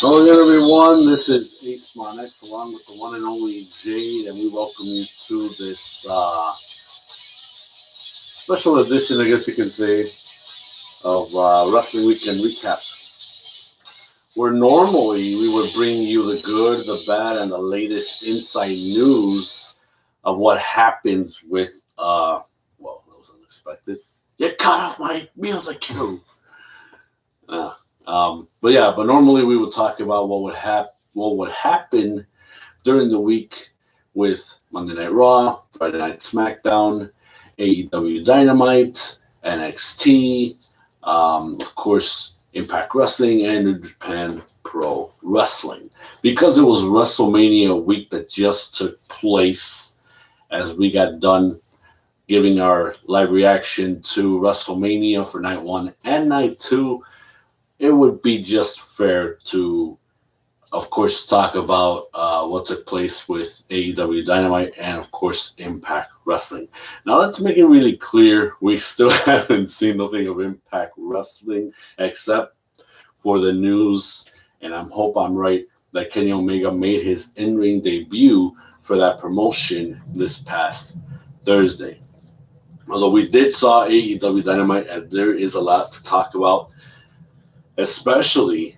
Hello again, everyone. This is Ace Monex along with the one and only Jade, and we welcome you to this special edition, I guess you can say, of Wrestling Weekend Recap. Where normally we would bring you the good, the bad, and the latest inside news of what happens with, well, that was unexpected. You cut off my music cue. But normally we would talk about what would happen during the week with Monday Night Raw, Friday Night SmackDown, AEW Dynamite, NXT, of course Impact Wrestling, and New Japan Pro Wrestling. Because it was WrestleMania week that just took place as we got done giving our live reaction to WrestleMania for night 1 and night 2, it would be just fair to, of course, talk about what took place with AEW Dynamite and, of course, Impact Wrestling. Now, let's make it really clear, we still haven't seen nothing of Impact Wrestling except for the news, and I hope I'm right, that Kenny Omega made his in-ring debut for that promotion this past Thursday. Although we did saw AEW Dynamite, and there is a lot to talk about, especially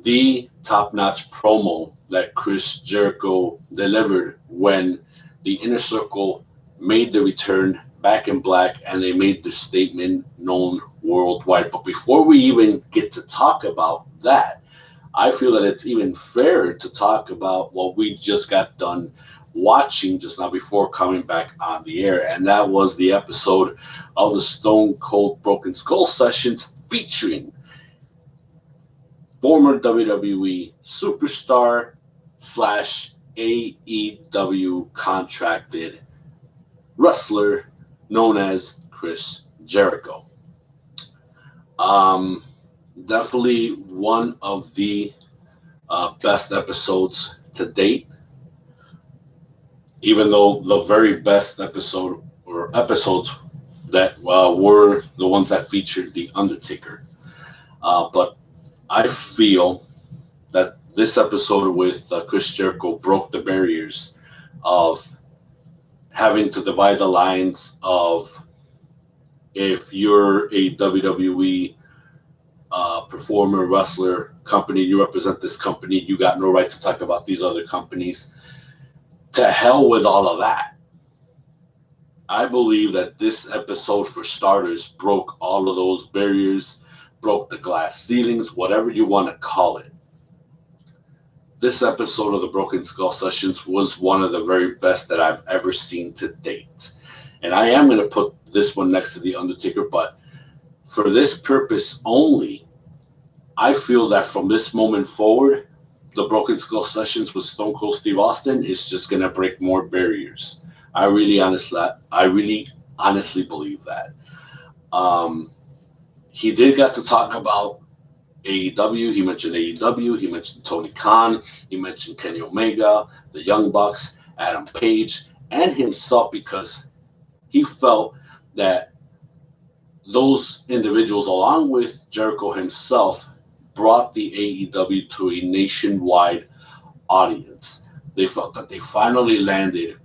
the top-notch promo that Chris Jericho delivered when the Inner Circle made the return back in black and they made the statement known worldwide. But before we even get to talk about that, I feel that it's even fairer to talk about what we just got done watching just now before coming back on the air, and that was the episode of the Stone Cold Broken Skull sessions featuring former WWE superstar / AEW contracted wrestler known as Chris Jericho. Definitely one of the best episodes to date, even though the very best episode or episodes that were the ones that featured The Undertaker. But I feel that this episode with Chris Jericho broke the barriers of having to divide the lines of if you're a WWE performer, wrestler, company, you represent this company, you got no right to talk about these other companies. To hell with all of that. I believe that this episode, for starters, broke all of those barriers, broke the glass ceilings, whatever you want to call it. This episode of the Broken Skull Sessions was one of the very best that I've ever seen to date. And I am going to put this one next to The Undertaker, but for this purpose only, I feel that from this moment forward, the Broken Skull Sessions with Stone Cold Steve Austin is just going to break more barriers. I really honestly believe that. He did get to talk about AEW. He mentioned AEW. He mentioned Tony Khan. He mentioned Kenny Omega, the Young Bucks, Adam Page, and himself, because he felt that those individuals, along with Jericho himself, brought the AEW to a nationwide audience. They felt that they finally landed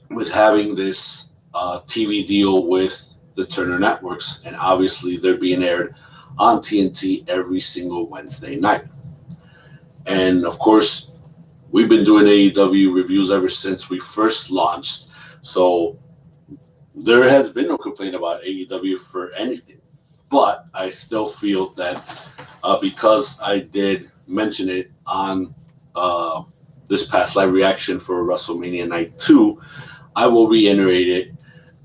with having this TV deal with the Turner Networks, and obviously they're being aired on TNT every single Wednesday night. And of course, we've been doing AEW reviews ever since we first launched, so there has been no complaint about AEW for anything. But I still feel that because I did mention it on this past live reaction for WrestleMania Night 2, I will reiterate it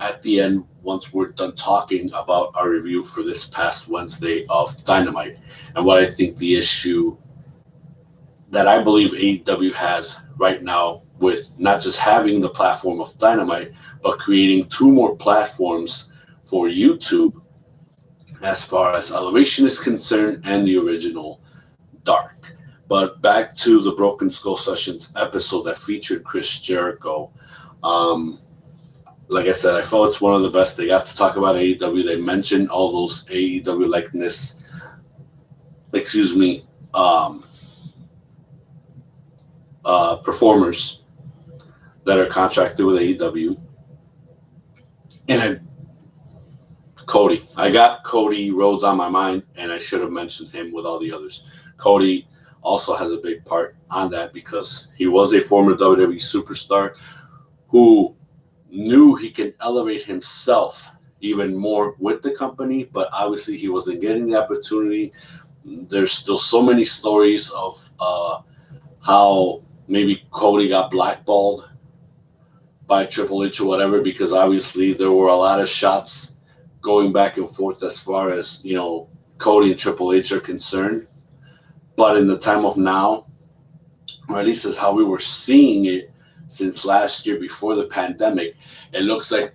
at the end once we're done talking about our review for this past Wednesday of Dynamite, and what I think the issue that I believe AEW has right now with not just having the platform of Dynamite, but creating 2 more platforms for YouTube as far as Elevation is concerned and the original Dark. But back to the Broken Skull Sessions episode that featured Chris Jericho. Like I said, I felt it's one of the best. They got to talk about AEW. They mentioned all those AEW likeness, performers that are contracted with AEW. And Cody. I got Cody Rhodes on my mind, and I should have mentioned him with all the others. Cody also has a big part on that because he was a former WWE superstar who knew he could elevate himself even more with the company, but obviously he wasn't getting the opportunity. There's still so many stories of how maybe Cody got blackballed by Triple H or whatever, because obviously there were a lot of shots going back and forth as far as, Cody and Triple H are concerned. But in the time of now, or at least is how we were seeing it since last year before the pandemic, it looks like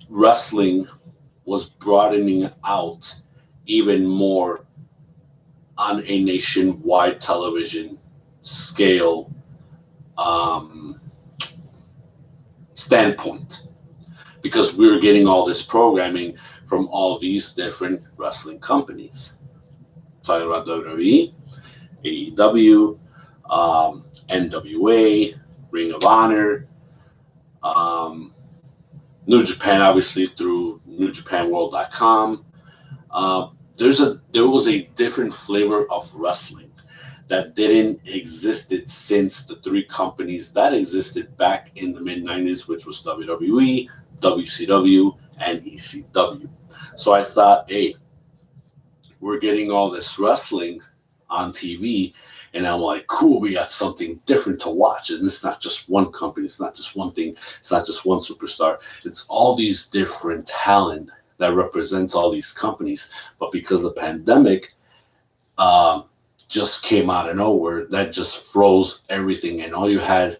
wrestling was broadening out even more on a nationwide television scale standpoint, because we were getting all this programming from all these different wrestling companies. Talking about WWE, AEW, NWA, Ring of Honor, New Japan, obviously through NewJapanWorld.com. There was a different flavor of wrestling that didn't existed since the three companies that existed back in the mid-90s, which was WWE, WCW, and ECW. So I thought, hey, we're getting all this wrestling on TV, and I'm like, cool, we got something different to watch. And it's not just one company, it's not just one thing, it's not just one superstar. It's all these different talent that represents all these companies. But because the pandemic just came out of nowhere, that just froze everything. And all you had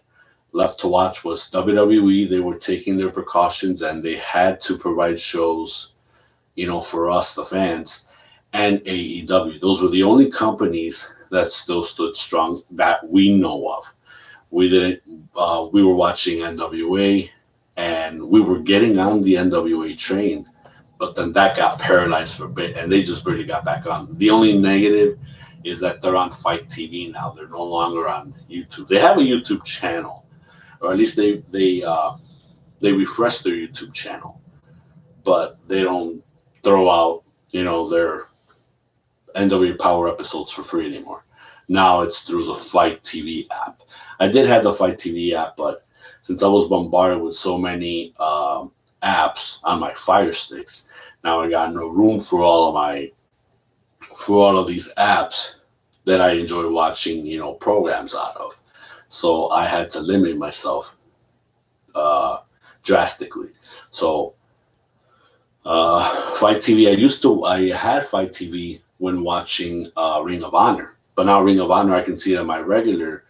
left to watch was WWE. They were taking their precautions, and they had to provide shows, for us, the fans, and AEW. Those were the only companies that still stood strong that we know of. We didn't. We were watching NWA, and we were getting on the NWA train, but then that got paralyzed for a bit, and they just barely got back on. The only negative is that they're on Fight TV now. They're no longer on YouTube. They have a YouTube channel, or at least they refresh their YouTube channel, but they don't throw out their NW Power episodes for free anymore. Now it's through the Fight TV app. I did have the Fight TV app, but since I was bombarded with so many apps on my Fire Sticks, now I got no room for all of these apps that I enjoy watching, programs out of. So I had to limit myself drastically. So Fight TV, I had Fight TV when watching Ring of Honor. But now Ring of Honor, I can see it on my regular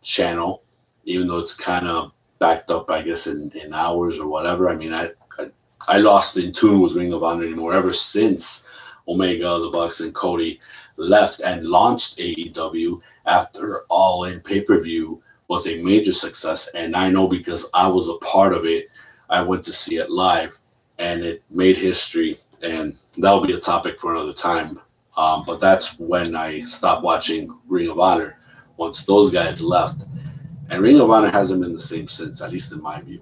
channel, even though it's kind of backed up, I guess, in hours or whatever. I mean, I lost in tune with Ring of Honor anymore ever since Omega, the Bucks, and Cody left and launched AEW after All In pay-per-view was a major success. And I know because I was a part of it, I went to see it live, and it made history. And that'll be a topic for another time. But that's when I stopped watching Ring of Honor, once those guys left. And Ring of Honor hasn't been the same since, at least in my view.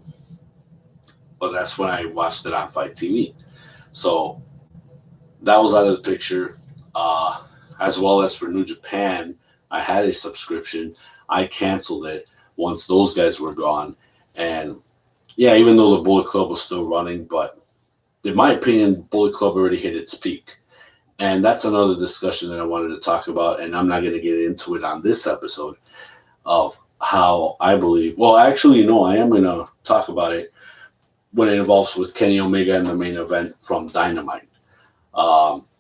But that's when I watched it on Fight TV. So that was out of the picture. As well as for New Japan, I had a subscription. I canceled it once those guys were gone. And yeah, even though the Bullet Club was still running, but in my opinion, Bullet Club already hit its peak. And that's another discussion that I wanted to talk about, and I'm not going to get into it on this episode of how I believe. Well, actually, no, I am going to talk about it when it involves with Kenny Omega in the main event from Dynamite.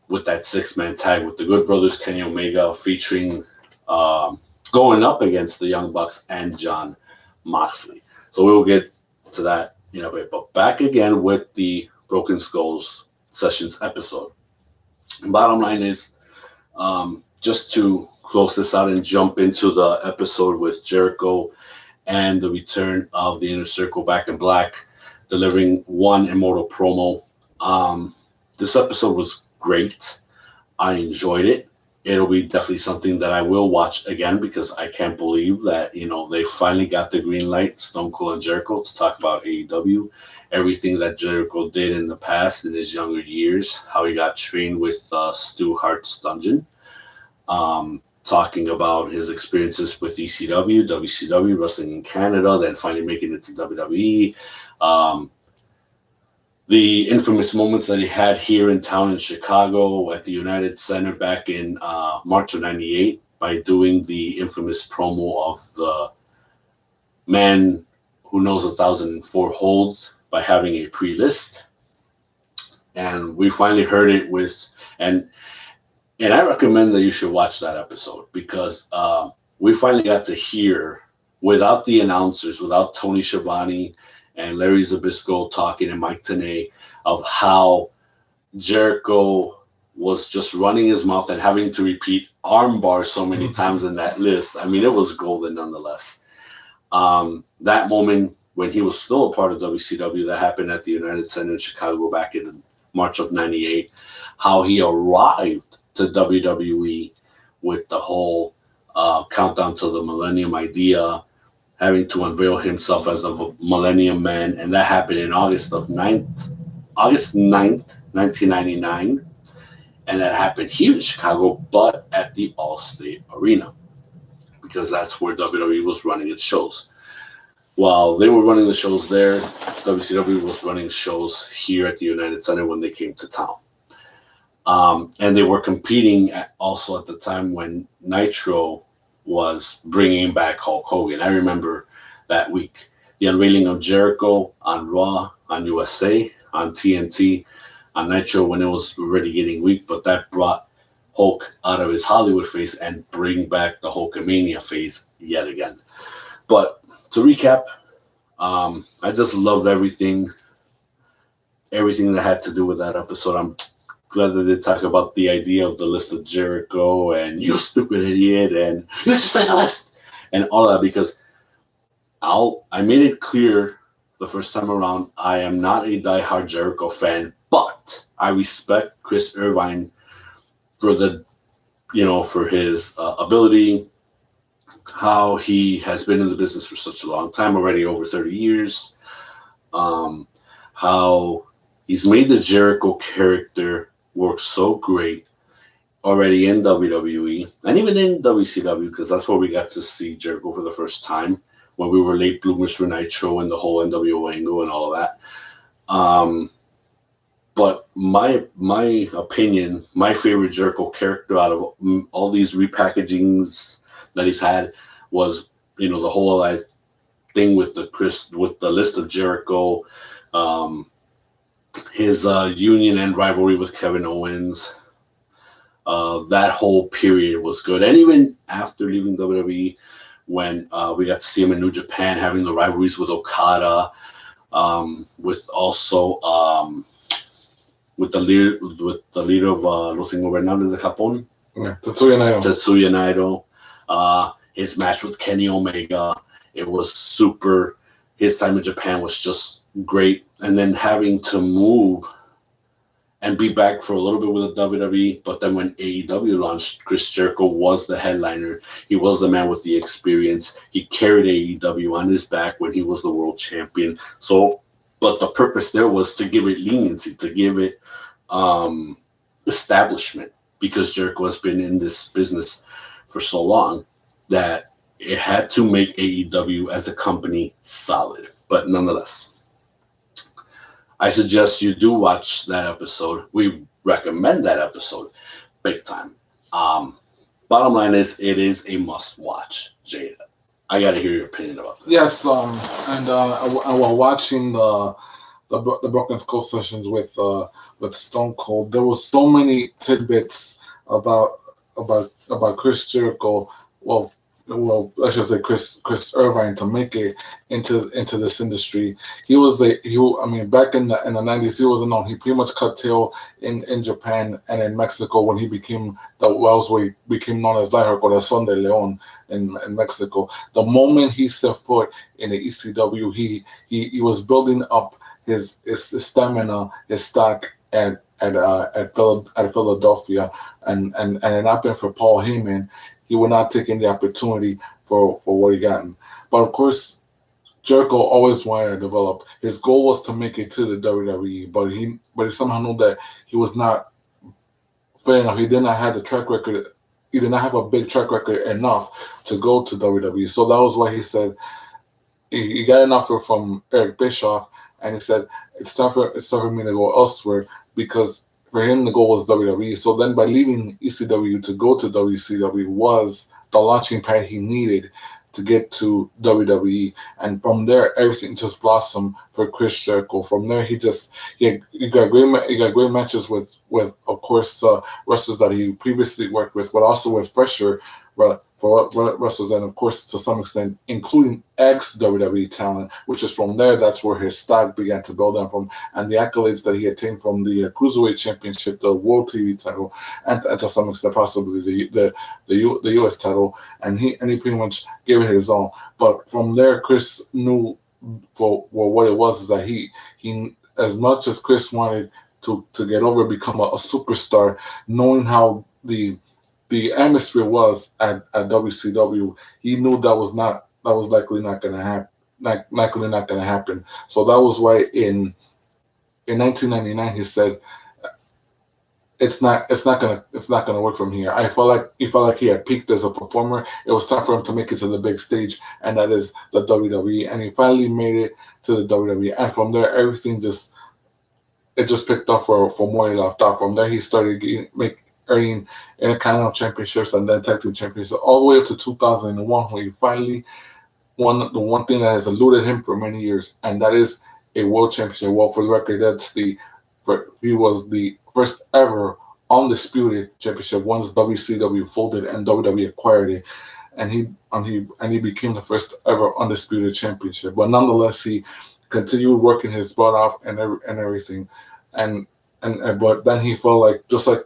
With that six-man tag with the Good Brothers, Kenny Omega featuring going up against the Young Bucks and Jon Moxley. So we'll get to that in a bit. But back again with the Broken Skulls Sessions episode. Bottom line is, just to close this out and jump into the episode with Jericho and the return of the Inner Circle back in black, delivering one immortal promo. This episode was great. I enjoyed it. it'll be definitely something that I will watch again because I can't believe that, they finally got the green light, Stone Cold and Jericho, to talk about AEW. Everything that Jericho did in the past in his younger years, how he got trained with Stu Hart's Dungeon, talking about his experiences with ECW, WCW, wrestling in Canada, then finally making it to WWE. The infamous moments that he had here in town in Chicago at the United Center back in March of '98 by doing the infamous promo of the man who knows 1,004 holds by having a pre-list. And we finally heard it and I recommend that you should watch that episode because we finally got to hear, without the announcers, without Tony Schiavone and Larry Zbyszko talking and Mike Tenay, of how Jericho was just running his mouth and having to repeat armbar so many times in that list. I mean, it was golden nonetheless. That moment when he was still a part of WCW, that happened at the United Center in Chicago back in March of '98, how he arrived to WWE with the whole countdown to the Millennium idea, having to unveil himself as the Millennium Man, and that happened in August 9th, 1999, and that happened here in Chicago, but at the Allstate Arena, because that's where WWE was running its shows. While they were running the shows there, WCW was running shows here at the United Center when they came to town. And they were competing also at the time when Nitro was bringing back Hulk Hogan. I remember that week. The unveiling of Jericho on Raw, on USA, on TNT, on Nitro when it was already getting weak, but that brought Hulk out of his Hollywood phase and bring back the Hulkamania phase yet again. But to recap, I just loved everything that had to do with that episode. I'm glad that they talk about the idea of the list of Jericho and you stupid idiot and you just made the list and all that, because I made it clear the first time around, I am not a diehard Jericho fan, but I respect Chris Irvine for for his ability, how he has been in the business for such a long time already, over 30 years, how he's made the Jericho character work so great already in WWE and even in WCW, because that's where we got to see Jericho for the first time when we were late bloomers for Nitro and the whole NWO angle and all of that. But my opinion, my favorite Jericho character out of all these repackagings that he's had was, the whole thing with the list of Jericho, his union and rivalry with Kevin Owens. That whole period was good, and even after leaving WWE, when we got to see him in New Japan, having the rivalries with Okada, with also with the leader of Los Ingobernables de Japón, Tetsuya Naito. His match with Kenny Omega, it was super. His time in Japan was just great, and then having to move and be back for a little bit with the WWE. But then when AEW launched, Chris Jericho was the headliner. He was the man with the experience. He carried AEW on his back when he was the world champion. So, but the purpose there was to give it leniency, to give it establishment, because Jericho has been in this business for so long that it had to make AEW as a company solid. But nonetheless, I suggest you do watch that episode. We recommend that episode big time. Bottom line is, it is a must watch. Jade, I got to hear your opinion about this. Yes, and while watching the Broken Skull sessions with Stone Cold, there was so many tidbits about Chris Jericho. Well, I should say Chris Irvine, to make it into this industry. Back in the 90s, he was known. He pretty much cut tail in Japan and in Mexico when he became became known as La Corazón de León in Mexico. The moment he set foot in the ECW, he was building up his stamina, his stock at at Philadelphia, and it happened for Paul Heyman. He would not take the opportunity for what he gotten. But of course, Jericho always wanted to develop. His goal was to make it to the WWE, but he somehow knew that he was not fair enough. He did not have the track record. He did not have a big track record enough to go to WWE. So that was why he said he got an offer from Eric Bischoff, and he said it's time for me to go elsewhere because for him the goal was WWE. So then by leaving ECW to go to WCW was the launching pad he needed to get to WWE, and from there everything just blossomed for Chris Jericho. From there he got great matches with of course wrestlers that he previously worked with, but also with fresher for wrestlers, and of course to some extent including ex WWE talent, which is from there that's where his stock began to build up from, and the accolades that he attained from the Cruiserweight Championship, the World TV title, and to some extent possibly the US title, and he pretty much gave it his all. But from there, Chris knew for what it was is that he as much as Chris wanted to get over, become a superstar, knowing how the atmosphere was at WCW, he knew that was likely not going to happen. Likely not going to happen. So that was why in 1999 he said it's not gonna work from here. I felt like he had peaked as a performer. It was time for him to make it to the big stage, and that is the WWE. And he finally made it to the WWE. And from there, everything just picked up for more he left off. From there, he started earning Intercontinental Championships and then Tag Team Championships all the way up to 2001, when he finally won the one thing that has eluded him for many years, and that is a World Championship. Well, for the record, he was the first ever undisputed championship once WCW folded and WWE acquired it, and he became the first ever undisputed championship. But nonetheless, he continued working his butt off and everything, and but then he felt like just like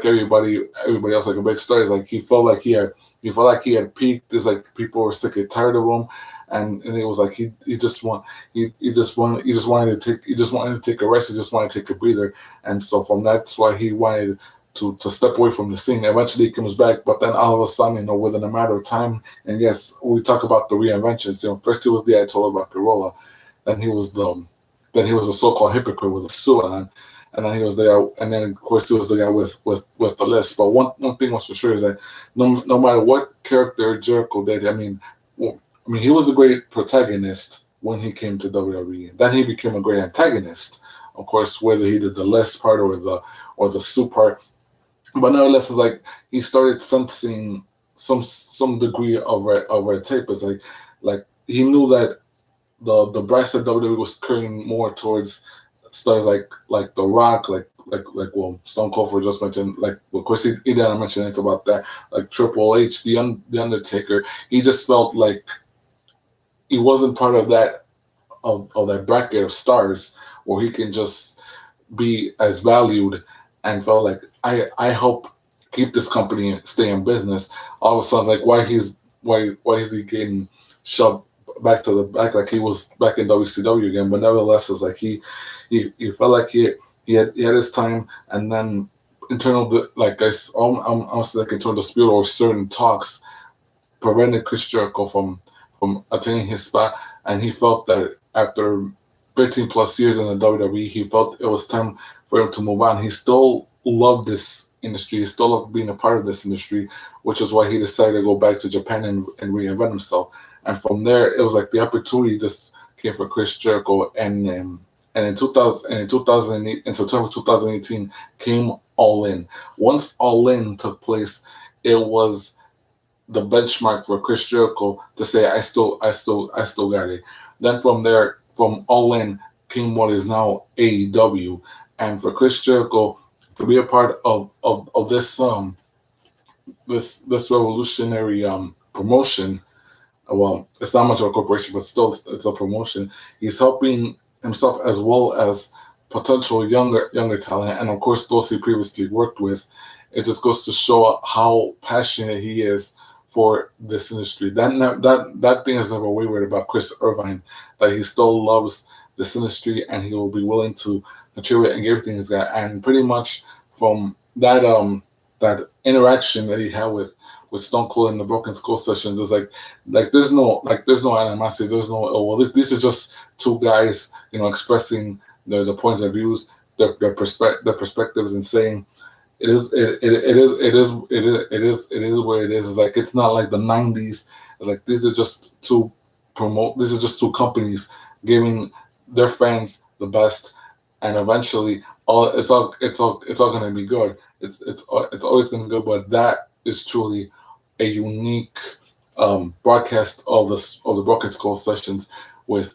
everybody else, like a big story, is like he felt like he had peaked. It's like people were sick and tired of him, and it was like he just wanted to take a rest. He just wanted to take a breather, and so that's why he wanted to step away from the scene. Eventually he comes back, but then all of a sudden, within a matter of time, and yes, we talk about the reinventions. First he was the Ayatollah Bakirullah, then he was a so-called hypocrite with a suit on. And then he was there, and then of course he was the guy with the list. But one thing was for sure is that no matter what character Jericho did, he was a great protagonist when he came to WWE. Then he became a great antagonist, of course, whether he did the list part or the suit part. But nevertheless, it's like he started sensing some degree of red tape. It's like he knew that the brass at WWE was curving more towards stars like The Rock, well, Stone Cold for just mentioned, like of course he didn't mention anything about that, like Triple H, the Undertaker. He just felt like he wasn't part of that that bracket of stars where he can just be as valued, and felt like I help keep this company stay in business. All of a sudden, like why is he getting shoved back to the back like he was back in WCW again? But nevertheless, it's like he felt like he had his time, and then internal internal dispute or certain talks prevented Chris Jericho from attaining his spot, and he felt that after 15 plus years in the WWE, he felt it was time for him to move on. He still loved this industry. He still loved being a part of this industry, which is why he decided to go back to Japan and reinvent himself. And from there, it was like the opportunity just came for Chris Jericho, and in 2008, in September 2018, came All In. Once All In took place, it was the benchmark for Chris Jericho to say, I still got it. Then from there, from All In came what is now AEW, and for Chris Jericho to be a part of this this revolutionary promotion. Well, it's not much of a corporation, but still it's a promotion. He's helping himself as well as potential younger talent, and of course those he previously worked with. It just goes to show how passionate he is for this industry. That thing has never wavered about Chris Irvine, that he still loves this industry, and he will be willing to contribute and give everything he's got. And pretty much from that interaction that he had with Stone Cold in the Broken Skull sessions, is like there's no animosity, there's no, oh well, these are just two guys, expressing the points of views, their perspectives, and saying it is where it is. It's like, it's not like the 90s. It's like these are just two companies giving their fans the best, and eventually it's all gonna be good. It's always gonna be good. But that is truly a unique broadcast of the Broken Skull sessions with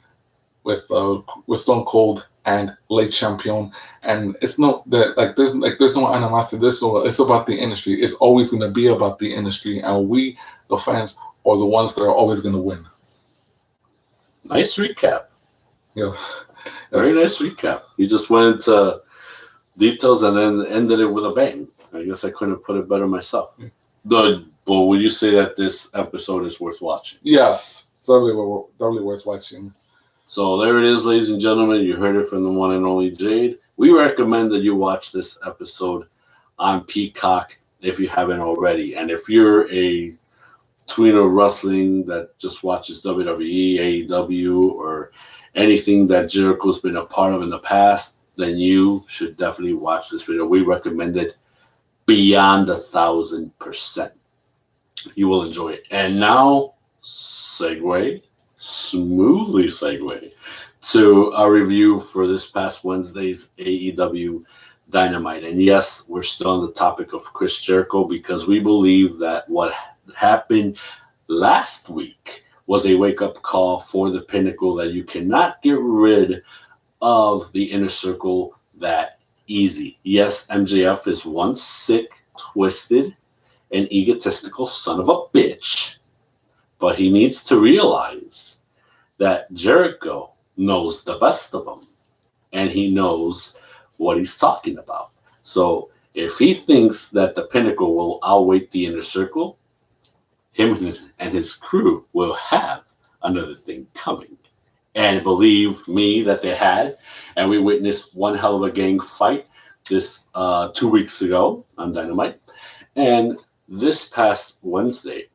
Stone Cold and late Champion. And it's no that there's no animosity. It's about the industry. It's always gonna be about the industry, and we, the fans, are the ones that are always gonna win. Nice recap. Yeah. Very nice recap. You just went into details and then ended it with a bang. I guess I couldn't have put it better myself. Yeah. But would you say that this episode is worth watching? Yes, it's definitely worth watching. So there it is, ladies and gentlemen. You heard it from the one and only Jade. We recommend that you watch this episode on Peacock if you haven't already. And if you're a tween of wrestling that just watches WWE, AEW, or anything that Jericho's been a part of in the past, then you should definitely watch this video. We recommend it beyond 1,000%. You will enjoy it. And now, smoothly segue to our review for this past Wednesday's AEW Dynamite. And yes, we're still on the topic of Chris Jericho, because we believe that what happened last week was a wake-up call for the Pinnacle, that you cannot get rid of the Inner Circle that easy. Yes, MJF is one sick, twisted, and egotistical son of a bitch, but he needs to realize that Jericho knows the best of them, and he knows what he's talking about. So if he thinks that the Pinnacle will outweigh the Inner Circle, him and his crew will have another thing coming. And believe me that they had. And we witnessed one hell of a gang fight this 2 weeks ago on Dynamite. And this past Wednesday,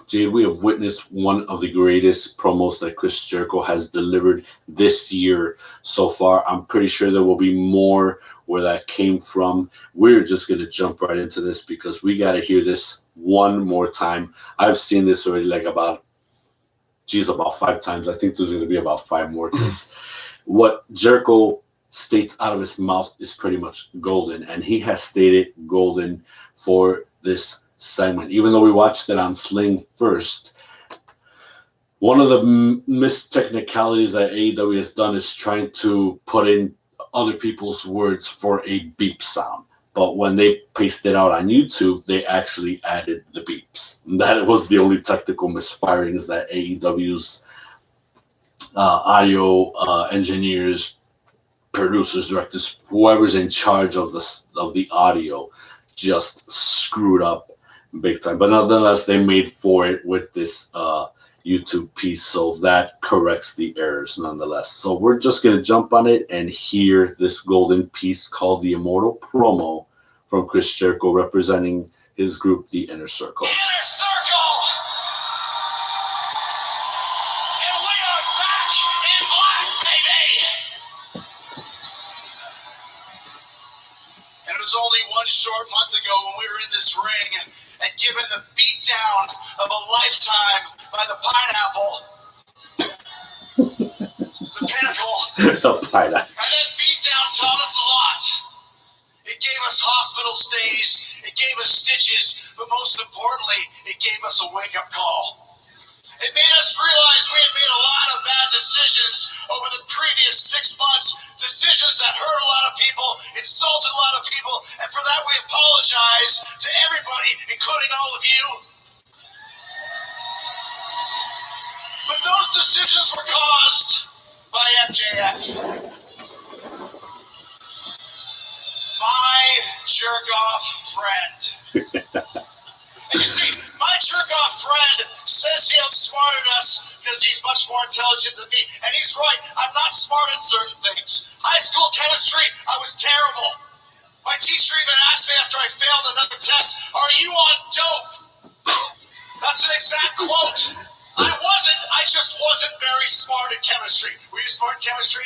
Jade, we have witnessed one of the greatest promos that Chris Jericho has delivered this year so far. I'm pretty sure there will be more where that came from. We're just going to jump right into this because we got to hear this one more time. I've seen this already about 5 times. I think there's going to be about 5 more, because what Jericho states out of his mouth is pretty much golden, and he has stated golden for this segment. Even though we watched it on Sling first, one of the missed technicalities that AEW has done is trying to put in other people's words for a beep sound. But when they pasted it out on YouTube, they actually added the beeps. And that was the only technical misfiring, is that AEW's audio engineers, producers, directors, whoever's in charge of the audio, just screwed up big time. But nonetheless, they made for it with this YouTube piece, so that corrects the errors nonetheless. So we're just going to jump on it and hear this golden piece called the Immortal Promo from Chris Jericho, representing his group, the Inner Circle. Inner Circle! And we are back in black, baby! And it was only one short month ago when we were in this ring and given the beatdown of a lifetime by the Pineapple. The Pinnacle. The Pineapple. And that beatdown taught us a lot. It gave us hospital stays, it gave us stitches, but most importantly, it gave us a wake-up call. It made us realize we had made a lot of bad decisions over the previous 6 months, decisions that hurt a lot of people, insulted a lot of people, and for that we apologize to everybody, including all of you. But those decisions were caused by MJF. My jerk-off friend. And you see, my jerk-off friend says he outsmarted us because he's much more intelligent than me. And he's right. I'm not smart at certain things. High school chemistry, I was terrible. My teacher even asked me after I failed another test, "Are you on dope?" That's an exact quote. I wasn't. I just wasn't very smart at chemistry. Were you smart in chemistry?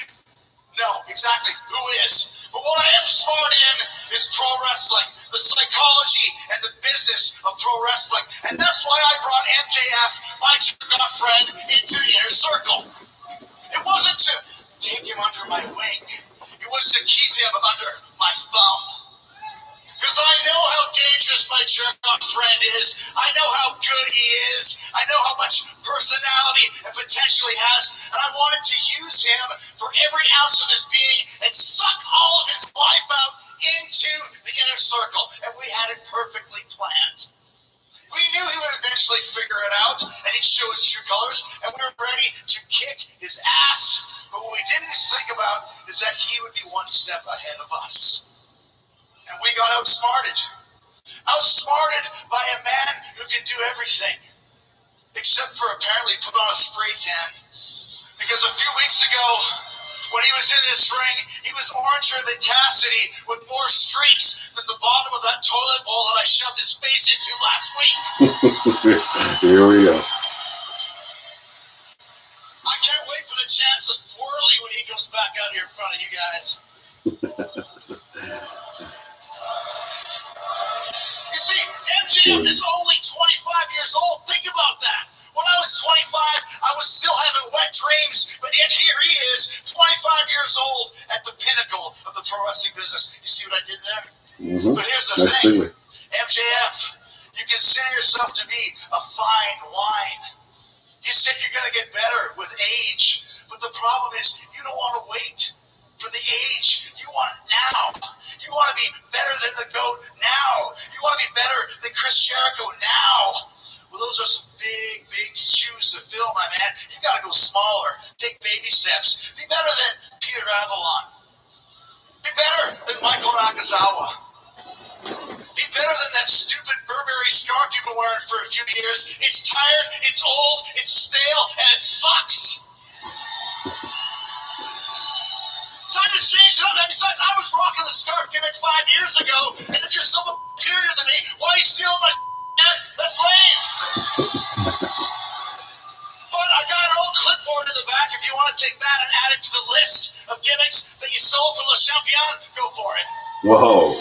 No, exactly. Who is? But what I am smart in is pro wrestling, the psychology and the business of pro wrestling. And that's why I brought MJF, my jerk-off friend, into the inner circle. It wasn't to take him under my wing. It was to keep him under my thumb. Because I know how dangerous my jerk-off friend is. I know how good he is. I know how much personality and potential he has. And I wanted to use him for every ounce of his being and suck all of his life out into the inner circle. And we had it perfectly planned. We knew he would eventually figure it out, and he'd show his true colors, and we were ready to kick his ass. But what we didn't think about is that he would be one step ahead of us. And we got outsmarted. Outsmarted by a man who can do everything, except for apparently put on a spray tan. Because a few weeks ago, when he was in this ring, he was oranger than Cassidy with more streaks than the bottom of that toilet bowl that I shoved his face into last week. Here we go. I can't wait for the chance to swirly when he comes back out here in front of you guys. You see, MJF is only 25 years old. Think about that. When I was 25, I was still having wet dreams, but yet here he is, 25 years old, at the pinnacle of the pro wrestling business. You see what I did there? Mm-hmm. But here's the thing, MJF, you consider yourself to be a fine wine. You said you're going to get better with age, but the problem is you don't want to wait for the age. You want it now. You want to be better than the GOAT now. You want to be better than Chris Jericho now. Well, those are some big, big shoes to fill, my man. You got to go smaller. Take baby steps. Be better than Peter Avalon. Be better than Michael Nakazawa. Be better than that stupid Burberry scarf you've been wearing for a few years. It's tired, it's old, it's stale, and it sucks. Time to change it up. And besides, I was rocking the scarf gimmick 5 years ago, and if you're so superior than me, why are you stealing my shit? That's lame. But I got an old clipboard in the back. If you want to take that and add it to the list of gimmicks that you sold from Le Champion, go for it. Whoa.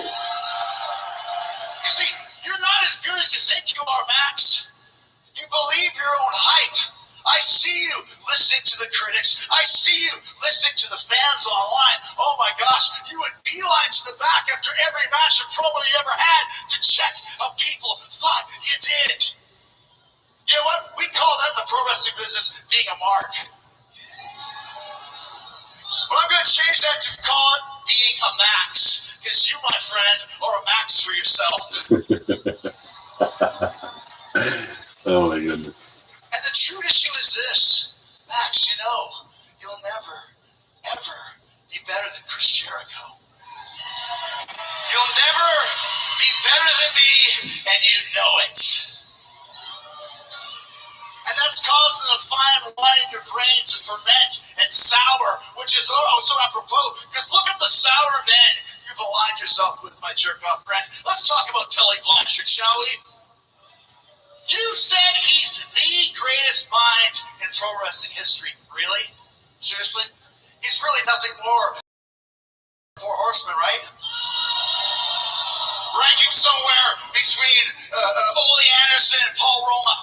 You see, you're not as good as you think you are, Max. You believe your own hype. I see you listening to the critics. I see you listening to the fans online. Oh my gosh, you would beeline to the back after every match or promo you ever had to check how people thought you did. You know what? We call that in the pro wrestling business being a mark. But I'm going to change that to call it being a max. Because you, my friend, are a max for yourself. Oh my goodness. And the true issue is this. Max, you know, you'll never, ever be better than Chris Jericho. You'll never be better than me, and you know it. And that's causing the fine wine in your brain to ferment and sour, which is also apropos. Because look at the sour men you've aligned yourself with, my jerk-off friend. Let's talk about Tully Blanchard, shall we? You said he's the greatest mind in pro wrestling history. Really? Seriously? He's really nothing more than 4 horsemen, right? Ranking somewhere between Ole Anderson and Paul Roma.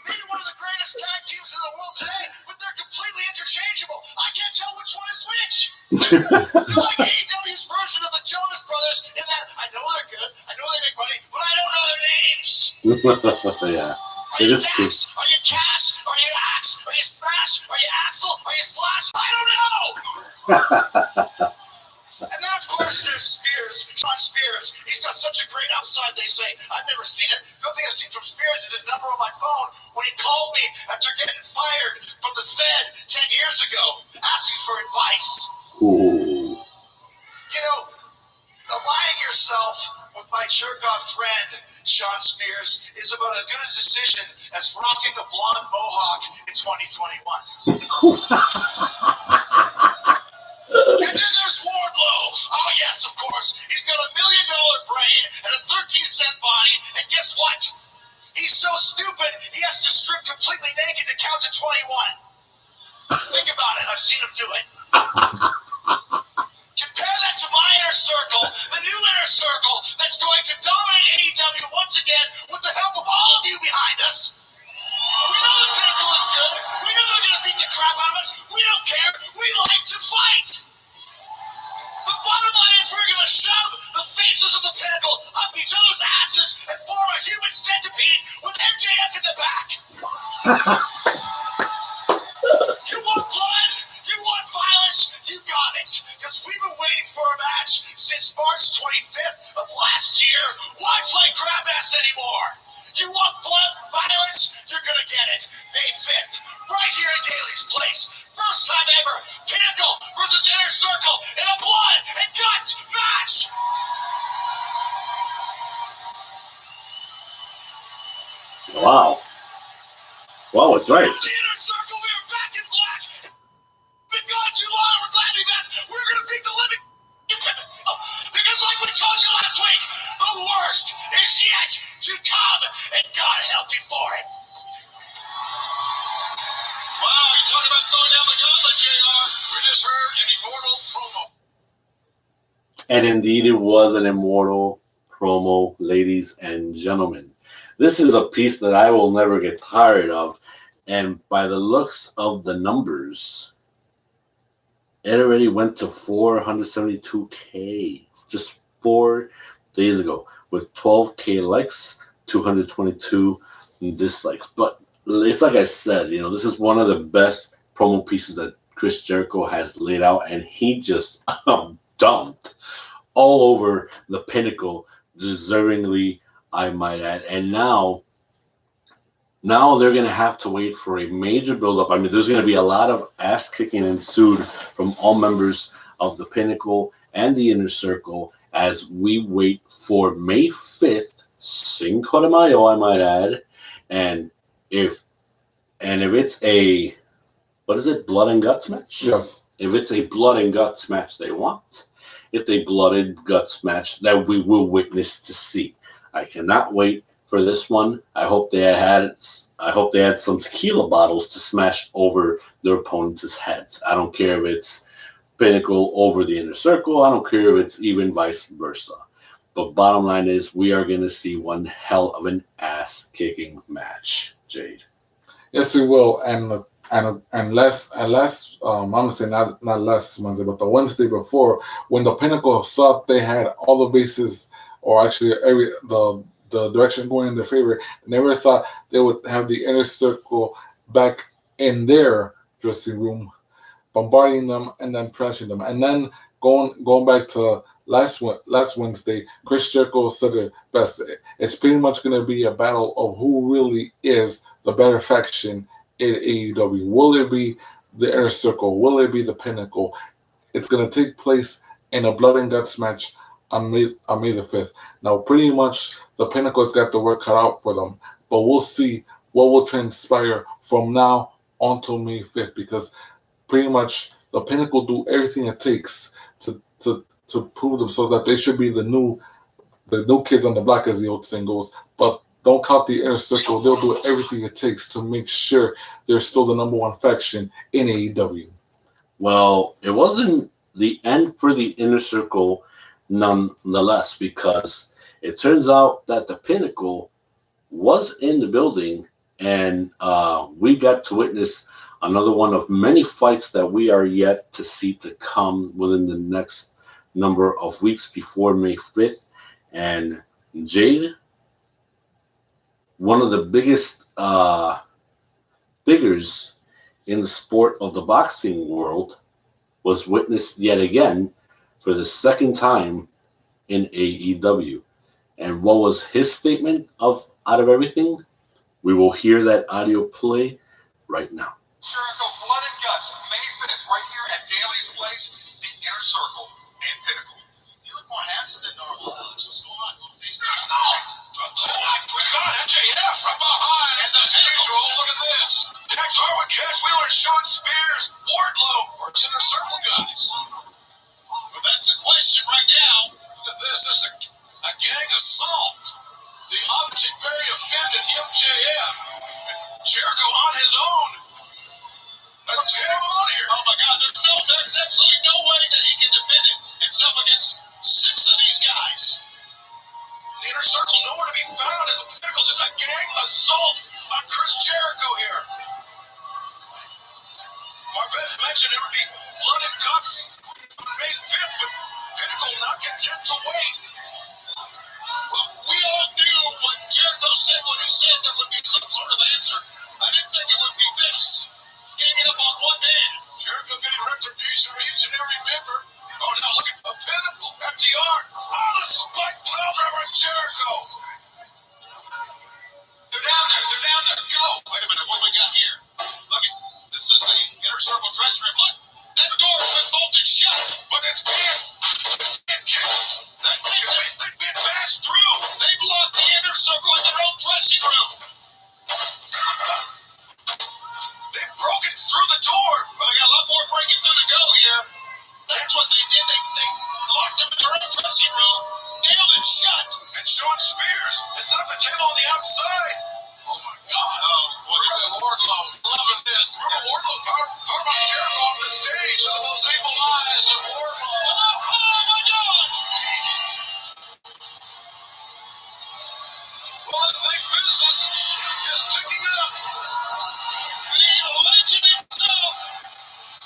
Maybe one of the greatest tag teams in the world today, but they're completely interchangeable. I can't tell which one is which. They're like AEW's version of the Jonas Brothers in that I know they're good, I know they make money, but I don't know their names. Yeah. Are you Dax? Are you Cash? Are you Axe? Are you Smash? Are you Axel? Are you Slash? I don't know! And then, of course, there's Spears, Sean Spears. He's got such a great upside, they say. I've never seen it. The only thing I've seen from Spears is his number on my phone when he called me after getting fired from the Fed 10 years ago, asking for advice. Ooh. You know, aligning yourself with my jerk-off friend Sean Spears is about as good a decision as rocking the blonde mohawk in 2021. And then there's Wardlow. Oh, yes, of course. He's got $1 million brain and a 13-cent body. And guess what? He's so stupid, he has to strip completely naked to count to 21. Think about it. I've seen him do it. Compare that to my inner circle, the new inner circle that's going to dominate AEW once again with the help of all of you behind us. We know the Pinnacle is good. We know they're going to beat the crap out of us. We don't care. We like to fight. The bottom line is we're going to shove the faces of the Pinnacle up each other's asses and form a human centipede with MJF in the back. You want blood? You want violence? You got it. Because we've been waiting for a match since March 25th of last year. Why play crab ass anymore? You want blood and violence? You're going to get it. May 5th, right here in Daly's Place. First time ever, Pinnacle versus Inner Circle in a blood and guts match. Wow. Wow, it's right. The Inner Circle, we are back in black. Been gone too long. We're glad to be back. We're going to beat the living because like we told you last week, the worst is yet to come, and God help you for it. Wow, you talking about throwing down the gauntlet, JR. We just heard an immortal promo. And indeed, it was an immortal promo, ladies and gentlemen. This is a piece that I will never get tired of. And by the looks of the numbers, it already went to 472K just 4 days ago with 12K likes, 222 dislikes. But it's like I said, this is one of the best promo pieces that Chris Jericho has laid out, and he just dumped all over the Pinnacle, deservingly, I might add. And now they're going to have to wait for a major build-up. I mean, there's going to be a lot of ass-kicking ensued from all members of the Pinnacle and the Inner Circle as we wait for May 5th, Cinco de Mayo, I might add. And if it's a, what is it, blood and guts match? Yes. If it's a blood and guts match they want, it's a blood and guts match that we will witness to see. I cannot wait for this one. I hope they had some tequila bottles to smash over their opponents' heads. I don't care if it's Pinnacle over the Inner Circle. I don't care if it's even vice versa. But bottom line is, we are going to see one hell of an ass-kicking match, Jade. Yes, we will. And last I'm gonna say not last Wednesday, but the Wednesday before, when the Pinnacle thought they had all the bases, or actually the direction going in their favor, they never thought they would have the Inner Circle back in their dressing room, bombarding them and then trashing them. And then going back to last Wednesday, Chris Jericho said it best. It's pretty much going to be a battle of who really is the better faction in AEW. Will it be the Inner Circle? Will it be the Pinnacle? It's going to take place in a blood and guts match on May the 5th. Now, pretty much the Pinnacle's got the work cut out for them, but we'll see what will transpire from now until May 5th, because pretty much the Pinnacle do everything it takes to prove themselves that they should be the new kids on the block, as the old saying goes. But don't count the Inner Circle. They'll do everything it takes to make sure they're still the number one faction in AEW. Well, it wasn't the end for the Inner Circle nonetheless, because it turns out that the Pinnacle was in the building, and we got to witness another one of many fights that we are yet to see to come within the next number of weeks before May 5th. And Jade, one of the biggest figures in the sport of the boxing world, was witnessed yet again for the second time in AEW. And what was his statement out of everything? We will hear that audio play right now. Jericho, blood and guts, May 5th, right here at Daly's Place, the Inner Circle and Pinnacle. You look more handsome than normal, Alex. What's going on? Go face that. No! from behind. And the usual, look at this. Dax Harwood, Cash Wheeler, and Sean Spears, Wardlow, or Inner Circle guys. Well, that's the question right now. Look at this. This is a gang assault. The obviously very offended MJF. Jericho on his own. Let's get him on here. Oh my God, there's absolutely no way that he can defend himself against 6 of these guys. The Inner Circle nowhere to be found as a pinnacle, just a gang assault on Chris Jericho here. Marvez mentioned it would be blood and guts on May 5th, but Pinnacle not content to wait. Well, we all knew when Jericho said what he said there would be some sort of answer. I didn't think it would be this. Ganging up on one man. Jericho getting retribution for each and every member. Oh, now look at a Pinnacle. FTR. Oh, the spike pile driver on Jericho. They're down there. They're down there. Go. Wait a minute. What do we got here? Look, this is the Inner Circle dressing room. Look, that door's been bolted shut, but it's been kicked. They've been passed through. They've locked the Inner Circle in their own dressing room. They've broken through the door. But they got a lot more breaking through to go here. That's what they did. They locked them in their own dressing room, nailed it shut. And Sean Spears has set up the table on the outside. Oh my God. Oh, what is it? Wardlow. Loving this. Remember Wardlow powered by Jericho off the stage. One of those able eyes of Wardlow. Oh my God. Well, that big business is picking up. The legend himself.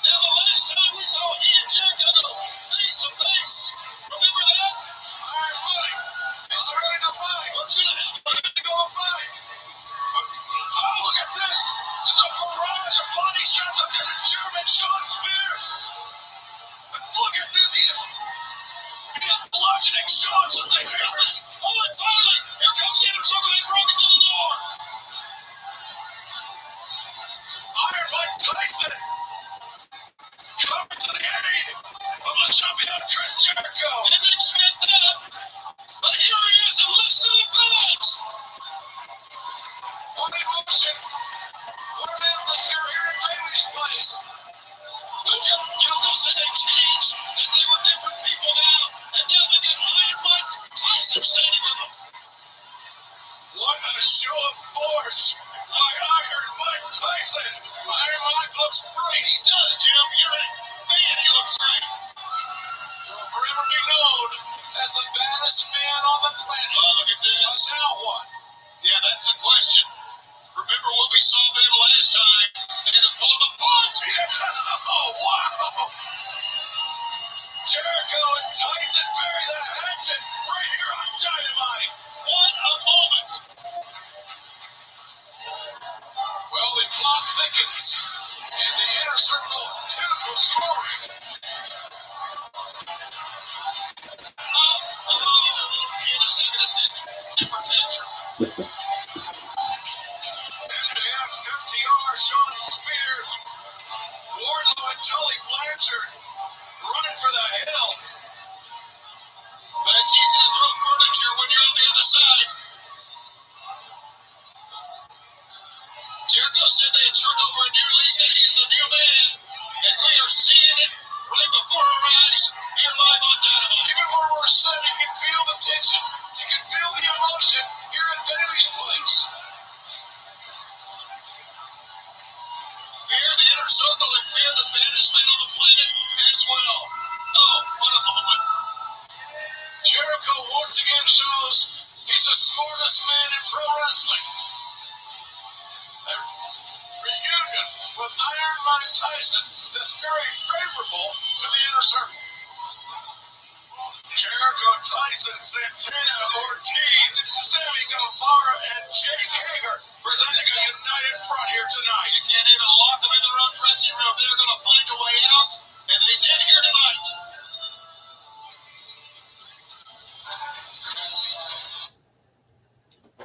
Now, the last time we saw he and Jericho go face to face, remember that? Iron Mike is ready to fight. What's going to happen? Ready to go and fight. Oh, look at this. Just a barrage of body shots of the German Sean Spears. And look at this. He is bludgeoning Sean Spears. Oh, and finally, here comes the Inner Circle. They broke into the door. Iron Mike Tyson coming to the aid of the champion Chris Jericho. Didn't expect that, but here he is, and listen to the fans. One emotion, one atmosphere here in Bailey's place. But Jericho said they changed, that they were different people now, and now they got Iron Mike Tyson standing with them. What a show of force by Iron Mike Tyson. Iron Mike looks great. He does, Jim. You're right. Man, he looks great. He will forever be known as the baddest man on the planet. Oh, look at this. Now what? Yeah, that's the question. Remember what we saw them last time? They had to pull him apart. Yeah. Oh, wow. Jericho and Tyson bury the hatchet right here on Dynamite. What a moment. Well, the plot thickens, and the Inner Circle Pinnacle story. The little kid is having a temper tantrum. MJF, FTR, Sean Spears, Wardlow, and Tully Blanchard running for the hills. But it's easy to throw furniture when you're on the other side. Jericho said they had turned over a new leaf, that he is a new man. And we are seeing it right before our eyes here live on Dynamite. Even where we're sitting, you can feel the tension. You can feel the emotion here in Bailey's place. Fear the Inner Circle and fear the baddest man on the planet as well. Oh, what a moment. Jericho once again shows he's the smartest man in pro wrestling. A reunion with Iron Mike Tyson that's very favorable to the Inner Circle. Jericho, Tyson, Santana, Ortiz, Sammy Guevara, and Jake Hager presenting a united front here tonight. You can't even lock them in their own dressing room. They're going to find a way out, and they did here tonight.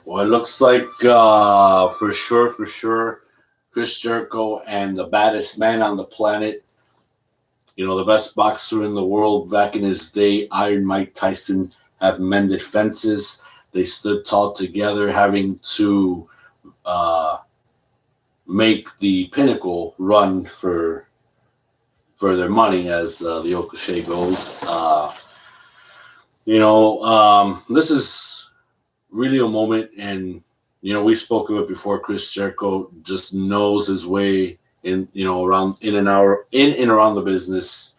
Well, it looks like for sure, Chris Jericho and the baddest man on the planet, you know, the best boxer in the world back in his day, Iron Mike Tyson, have mended fences. They stood tall together, having to make the Pinnacle run for their money, as the old cliche goes. This is really a moment, and we spoke of it before. Chris Jericho just knows his way around in and around the business.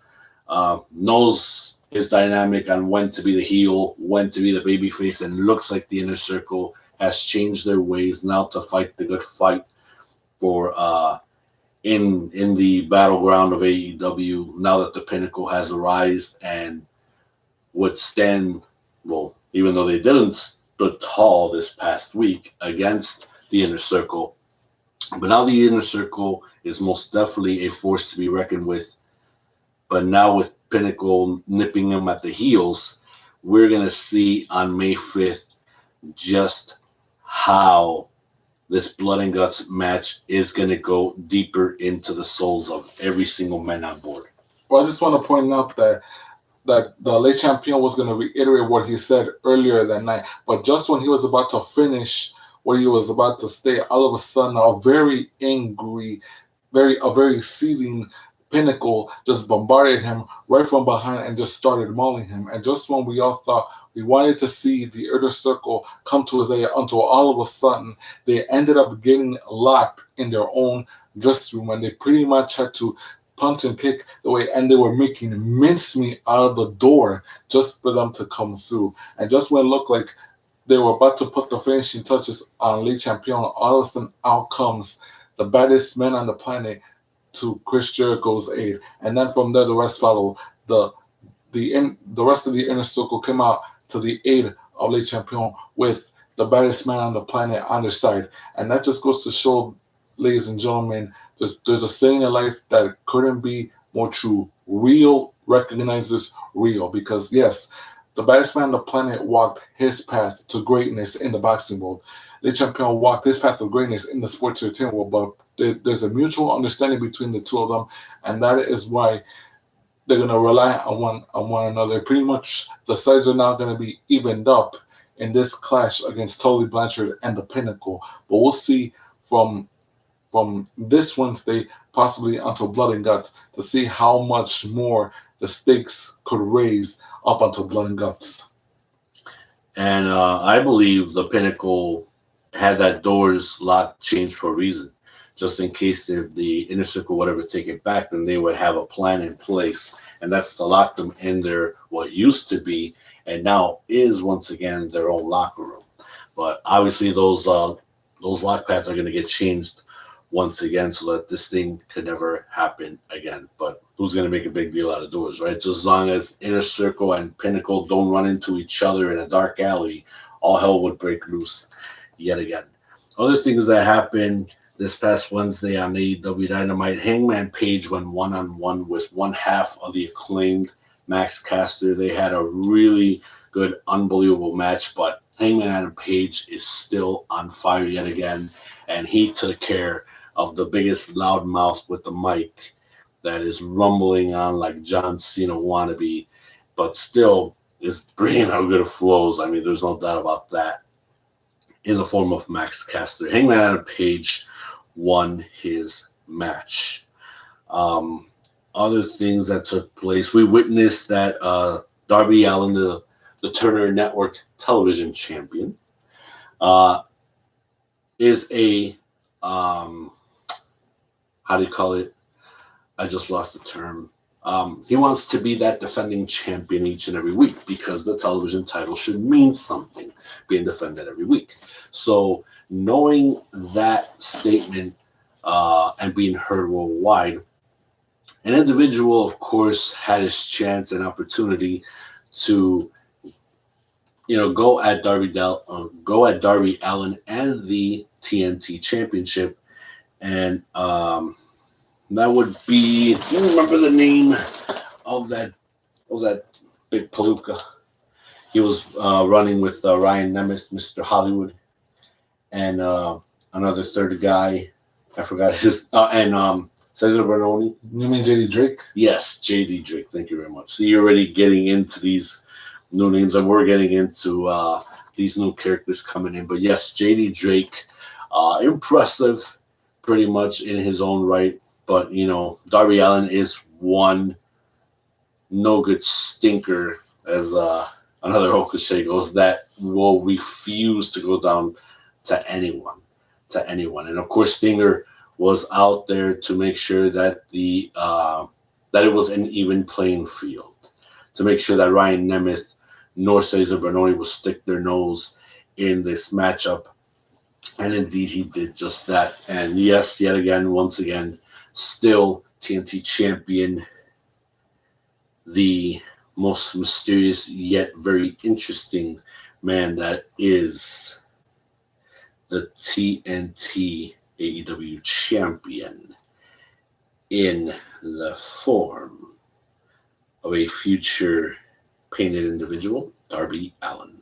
Knows his dynamic on when to be the heel, when to be the babyface, and looks like the Inner Circle has changed their ways now to fight the good fight for in the battleground of AEW. Now that the Pinnacle has arisen and would stand, well, even though they didn't stood tall this past week against the Inner Circle, but now the Inner Circle is most definitely a force to be reckoned with. But now with Pinnacle nipping them at the heels, we're going to see on May 5th just how this Blood and Guts match is going to go deeper into the souls of every single man on board. Well, I just want to point out that the Le Champion was going to reiterate what he said earlier that night, but just when he was about to finish what he was about to say, all of a sudden a very angry, a very seething Pinnacle just bombarded him right from behind and just started mauling him. And just when we all thought we wanted to see the Inner Circle come to his aid, until all of a sudden they ended up getting locked in their own dressing room, and they pretty much had to punch and kick the way, and they were making mincemeat out of the door just for them to come through. And just when it looked like they were about to put the finishing touches on Le Champion, all of a sudden out comes the baddest man on the planet to Chris Jericho's aid. And then from there the rest followed. The rest of the Inner Circle came out to the aid of Le Champion with the baddest man on the planet on their side. And that just goes to show, ladies and gentlemen, there's a saying in life that couldn't be more true. Real recognizes real. Because yes, the baddest man on the planet walked his path to greatness in the boxing world. Le Champion walked his path to greatness in the sports entertainment world, but there's a mutual understanding between the two of them, and that is why they're going to rely on one another. Pretty much the sides are now going to be evened up in this clash against Tully Blanchard and the Pinnacle. But we'll see from this Wednesday, possibly until Blood and Guts, to see how much more the stakes could raise up until Blood and Guts. And I believe the Pinnacle had that doors lock changed for a reason. Just in case if the Inner Circle would ever take it back, then they would have a plan in place, and that's to lock them in their what used to be and now is once again their own locker room. But obviously those lock pads are going to get changed once again so that this thing could never happen again. But who's going to make a big deal out of doors, right? Just as long as Inner Circle and Pinnacle don't run into each other in a dark alley, all hell would break loose yet again. Other things that happened this past Wednesday on AEW Dynamite, Hangman Page went one-on-one with one half of the Acclaimed, Max Caster. They had a really good, unbelievable match, but Hangman Adam Page is still on fire yet again, and he took care of the biggest loudmouth with the mic that is rumbling on like John Cena wannabe, but still is bringing out good flows. I mean, there's no doubt about that, in the form of Max Caster. Hangman Adam Page won his match. Other things that took place, we witnessed that Darby Allin, the Turner Network television champion, is a how do you call it? I just lost the term. He wants to be that defending champion each and every week because the television title should mean something, being defended every week. So knowing that statement and being heard worldwide, an individual, of course, had his chance and opportunity to, go at Darby Allin and the TNT Championship, and that would be. Do you remember the name of that big palooka? He was running with Ryan Nemeth, Mr. Hollywood, and another third guy. I forgot his and Cesar Bernoni. You mean JD Drake? Yes, JD Drake. Thank you very much. So you're already getting into these new names, and we're getting into these new characters coming in. But yes, JD Drake Impressive, pretty much in his own right. But, Darby Allin is one no good stinker, as another old cliche goes, that will refuse to go down to anyone. And of course, Stinger was out there to make sure that that it was an even playing field, to make sure that Ryan Nemeth nor Cesar Bernoni will stick their nose in this matchup. And indeed, he did just that. And yes, yet again, once again, still TNT champion, the most mysterious yet very interesting man that is the TNT AEW champion, in the form of a future painted individual, Darby Allin.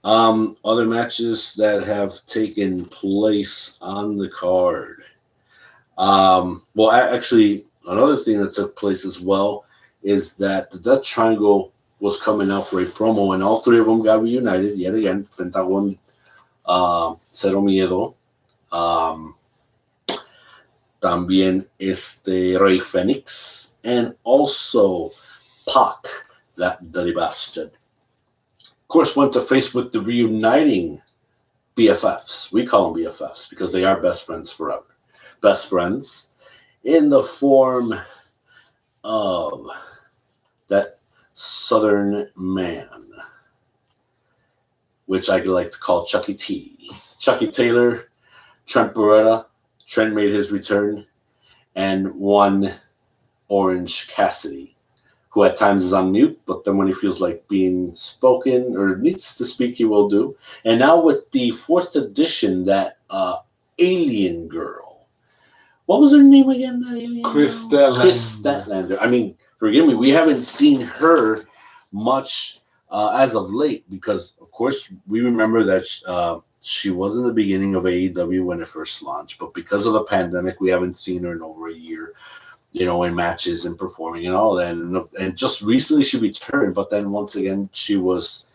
Other matches that have taken place on the card. Actually, another thing that took place as well is that the Death Triangle was coming out for a promo, and all three of them got reunited yet again. Pentagon, Cero Miedo, también Rey Fénix, and also Pac, that dirty bastard. Of course, went to face with the reuniting BFFs. We call them BFFs because they are best friends forever. Best friends in the form of that Southern man, which I like to call Chucky T. Chucky Taylor, Trent Beretta. Trent made his return, and one Orange Cassidy, who at times is on mute, but then when he feels like being spoken or needs to speak, he will do. And now with the 4th edition, that alien girl. What was her name again? That alien Chris girl? Chris Statlander. I mean, forgive me, we haven't seen her much as of late because, of course, we remember that she was in the beginning of AEW when it first launched, but because of the pandemic, we haven't seen her in over a year. In matches and performing and all that. And just recently she returned, but then once again, she was,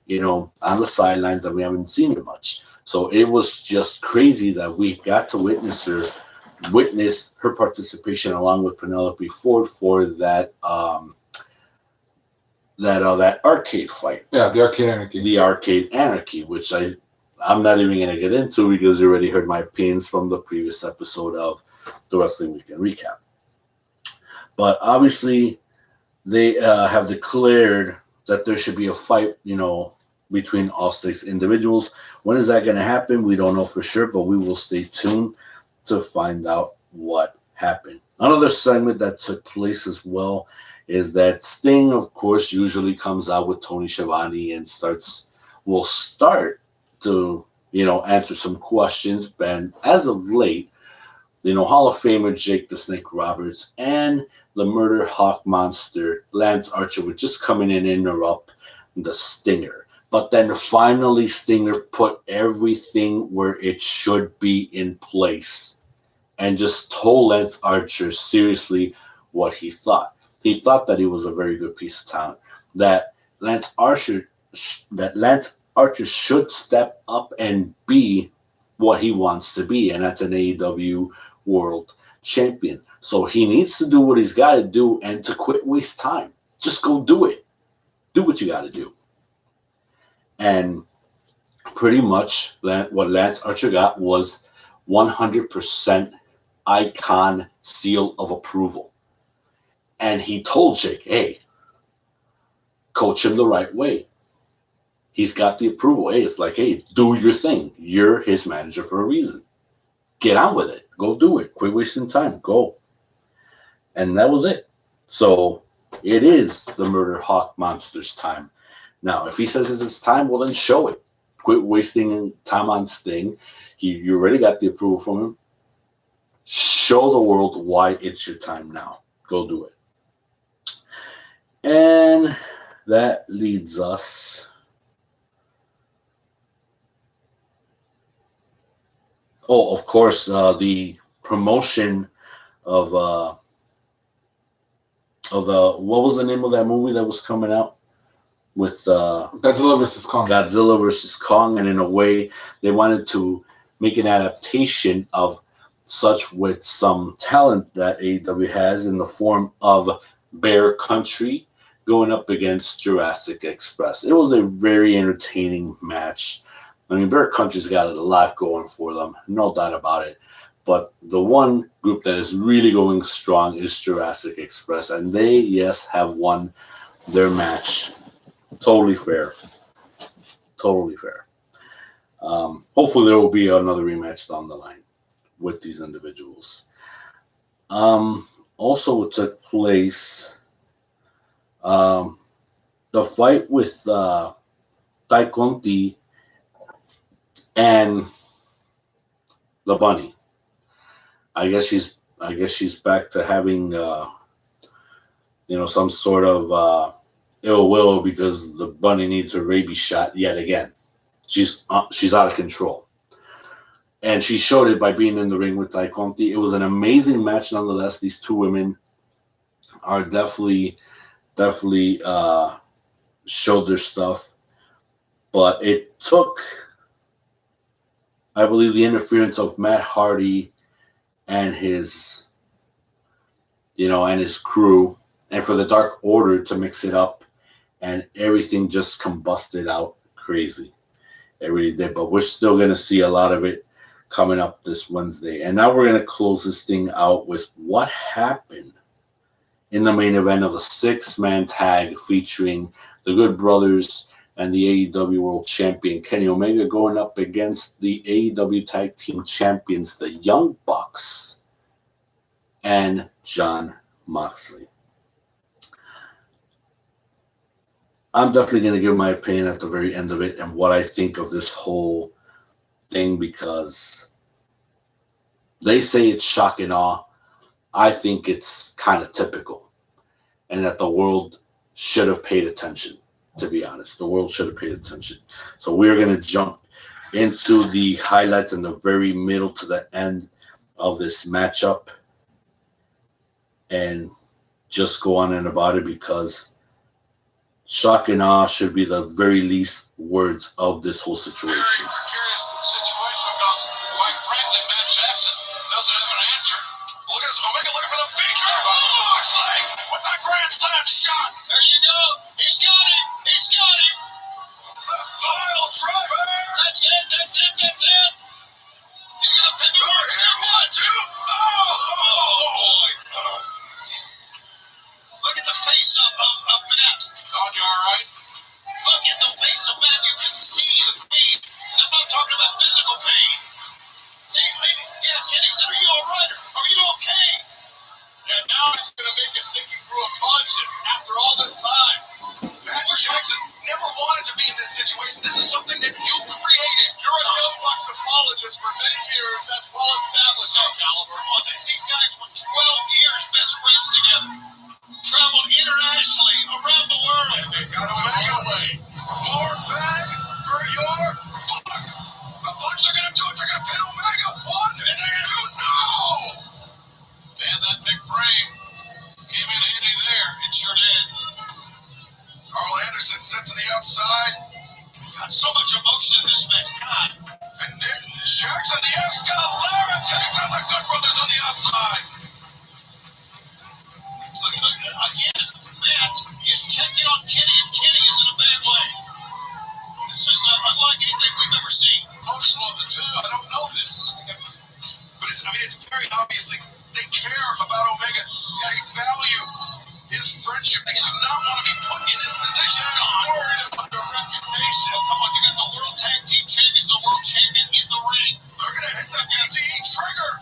on the sidelines and we haven't seen her much. So it was just crazy that we got to witness her participation along with Penelope Ford for that arcade fight. Yeah, the Arcade Anarchy. The Arcade Anarchy, which I'm not even going to get into because you already heard my opinions from the previous episode of the Wrestling Weekend Recap. But obviously, they have declared that there should be a fight, between all 6 individuals. When is that going to happen? We don't know for sure, but we will stay tuned to find out what happened. Another segment that took place as well is that Sting, of course, usually comes out with Tony Schiavone and will start to, answer some questions. And as of late, Hall of Famer Jake the Snake Roberts and the Murder Hawk Monster Lance Archer were just coming in and interrupt the Stinger. But then finally Stinger put everything where it should be in place and just told Lance Archer seriously what he thought. He thought that he was a very good piece of talent, that Lance Archer should step up and be what he wants to be, and that's an AEW World Champion. So he needs to do what he's got to do and to quit waste time. Just go do it. Do what you got to do. And pretty much what Lance Archer got was 100% icon seal of approval. And he told Jake, hey, coach him the right way. He's got the approval. Hey, it's like, hey, do your thing. You're his manager for a reason. Get on with it. Go do it. Quit wasting time. Go. And that was it. So it is the Murder Hawk Monster's time. Now, if he says it's his time, well, then show it. Quit wasting time on Sting. You already got the approval from him. Show the world why it's your time now. Go do it. And that leads us of course, the promotion of what was the name of that movie that was coming out with Godzilla vs. Kong. Godzilla vs. Kong, and in a way, they wanted to make an adaptation of such with some talent that AEW has in the form of Bear Country going up against Jurassic Express. It was a very entertaining match. I mean, Bear Country's got a lot going for them, no doubt about it. But the one group that is really going strong is Jurassic Express, and they, yes, have won their match. Totally fair. Totally fair. Hopefully there will be another rematch down the line with these individuals. Also, what took place, the fight with Tai Conti and the Bunny. I guess she's back to having some sort of ill will because the Bunny needs her rabies shot yet again. She's out of control. And she showed it by being in the ring with Tai Conti. It was an amazing match nonetheless. These two women are definitely showed their stuff. But it took, I believe, the interference of Matt Hardy and his crew, and for the Dark Order to mix it up, and everything just combusted out crazy. It really did. But we're still going to see a lot of it coming up this Wednesday. And now we're going to close this thing out with what happened in the main event of the 6-man tag featuring the Good Brothers and the AEW World Champion Kenny Omega going up against the AEW Tag Team Champions, the Young Bucks, and Jon Moxley. I'm definitely going to give my opinion at the very end of it and what I think of this whole thing, because they say it's shock and awe. I think it's kind of typical, and that the world should have paid attention, to be honest. The world should have paid attention. So we're going to jump into the highlights in the very middle to the end of this matchup and just go on and about it, because shock and awe should be the very least words of this whole situation. Very precarious situation because, quite frankly, Matt Jackson doesn't have an answer. Look at Omega looking for the feature. Oh, Moxley with that grand slam shot. There you go. He's got him. He's got him. The pile driver. That's it. That's it. That's it. He's going to pin the work. 1, 2. Oh, boy. Look at the face of Matt. John, you all right? Look at the face of Matt. You can see the pain. And I'm not talking about physical pain. See, lady, yes, Kenny said, are you all right? Are you okay? Yeah, now it's going to make us thinking through a conscience after all this time. Matt Jackson never wanted to be in this situation. This is something that you created. You're a Young Bucks apologist for many years. That's well established, Caliber. These guys were 12 years best friends together. Traveled internationally around the world. And they got Omega away. More bag for your buck. The Bucks are going to do it. They're going to pin Omega. 1 and 2. No! Man, that big frame came in handy there. It sure did. Carl Anderson sent to the outside. Got so much emotion in this match. God. And then Jackson, the Escalera, takes on the Good Brothers on the outside. Look, again, Matt is checking on Kenny, and Kenny is in a bad way. This is unlike anything we've ever seen. Personal of the two, I don't know this. But it's very obviously they care about Omega. They value his friendship. They do not want to be put in this position. They're worried about their reputation. Oh, come on, you got the World Tag Team Champions, the World Champion in the ring. They're going to hit the BTE trigger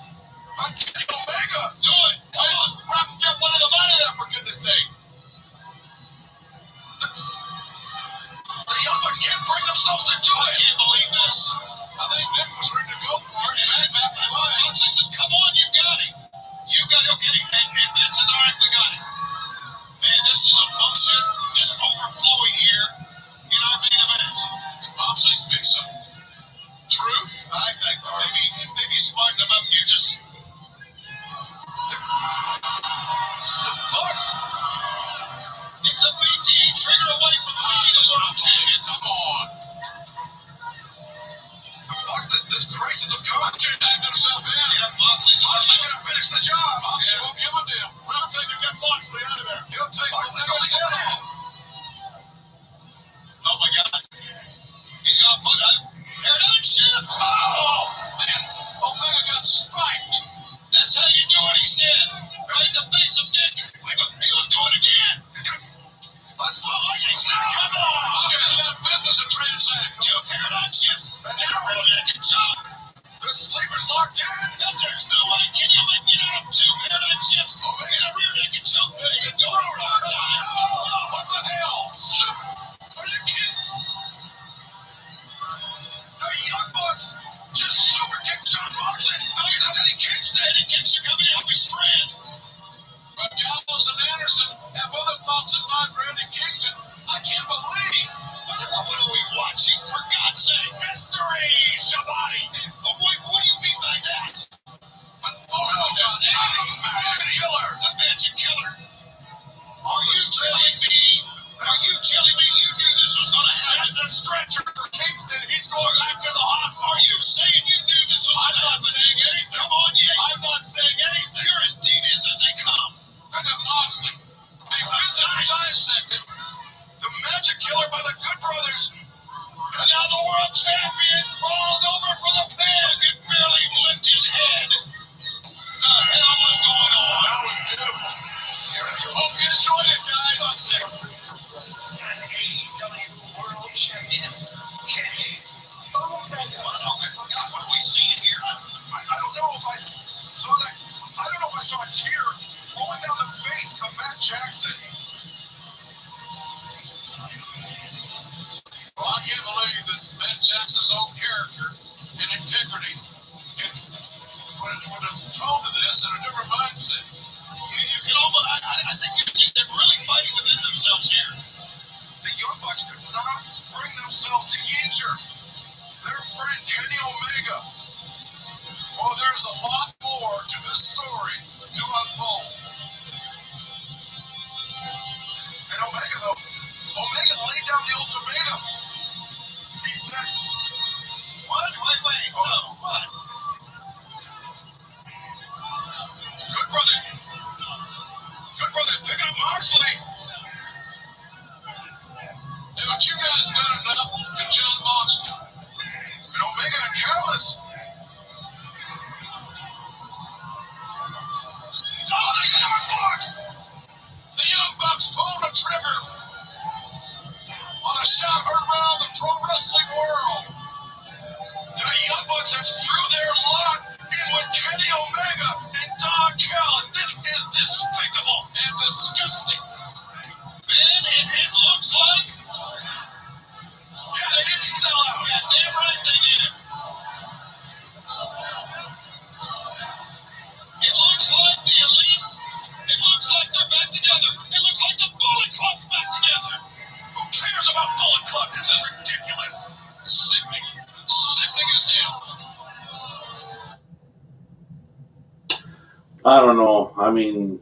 on Kenny Omega. checked himself in. Yeah, Moxley's gonna finish the job. Moxley won't give a damn. We'll take to get Moxley out of there. He'll take Moxley to the head. Oh my God. He's gonna put a paradigm shift. Oh man, Omega got spiked. That's how you do it, he said. Right in the face of Nick. He'll do it again. Come on. Moxley got business to transact. Two paradigm shifts, and then a real neck and choke. The sleeper's locked in. That there's no way Kenny will get out of two paradigm shifts and a rear naked choke. It's a door around. Oh, what the hell? Are you kidding? The Young Bucks just super kicked John Moxley. And then he kicks Dead and kicks to come and help his friend. But Gallows and Anderson have other thoughts in mind for Eddie Kingston. I can't believe. What are we watching, for God's sake? Mystery, Shabani. Oh, wait, what do you mean by that? Oh, no, God. Magic Killer. The Magic Killer. Are you telling me you knew this was going to happen? At the stretcher for Kingston, he's going back to the hospital. Are you saying you knew this was going to happen? I'm not saying anything. Come on, yeah. I'm not saying anything. You're as devious as they come. Look at Moxley. They physically dissected the Magic Killer by the Good Brothers. And now the world champion crawls over for the pin and can barely lift his head. The hell was going on? That was beautiful. Hope you enjoyed it, guys. And AEW World Champion, Kenny Omega. Guys, what are we seeing here? I don't know if I saw that. I don't know if I saw a tear rolling down the face of Matt Jackson. Well, I can't believe that Matt Jackson's own character and integrity would have told to this in a different mindset. You can almost, I think they're really fighting within themselves here. The Young Bucks could not bring themselves to injure their friend Kenny Omega. Well, there's a lot more to this story to unfold. And Omega, though, laid down the ultimatum. He said, what? Wait. Hold on. What? Good brothers pick up Moxley. Haven't you guys done enough to John Moxley? And Omega and Callis. Oh, the Young Bucks! The Young Bucks pulled a trigger on a shot heard around the pro wrestling world. The Young Bucks have threw their lot in with Kenny Omega and Don Callis. This is despicable and disgusting. Man, it looks like... Yeah, they didn't sell out. Yeah, damn right they did. It looks like the Elite. It looks like they're back together. It looks like the Bullet Club's back together. Who cares about Bullet Club? This is ridiculous. Sickening. Sickening as hell. I don't know. I mean,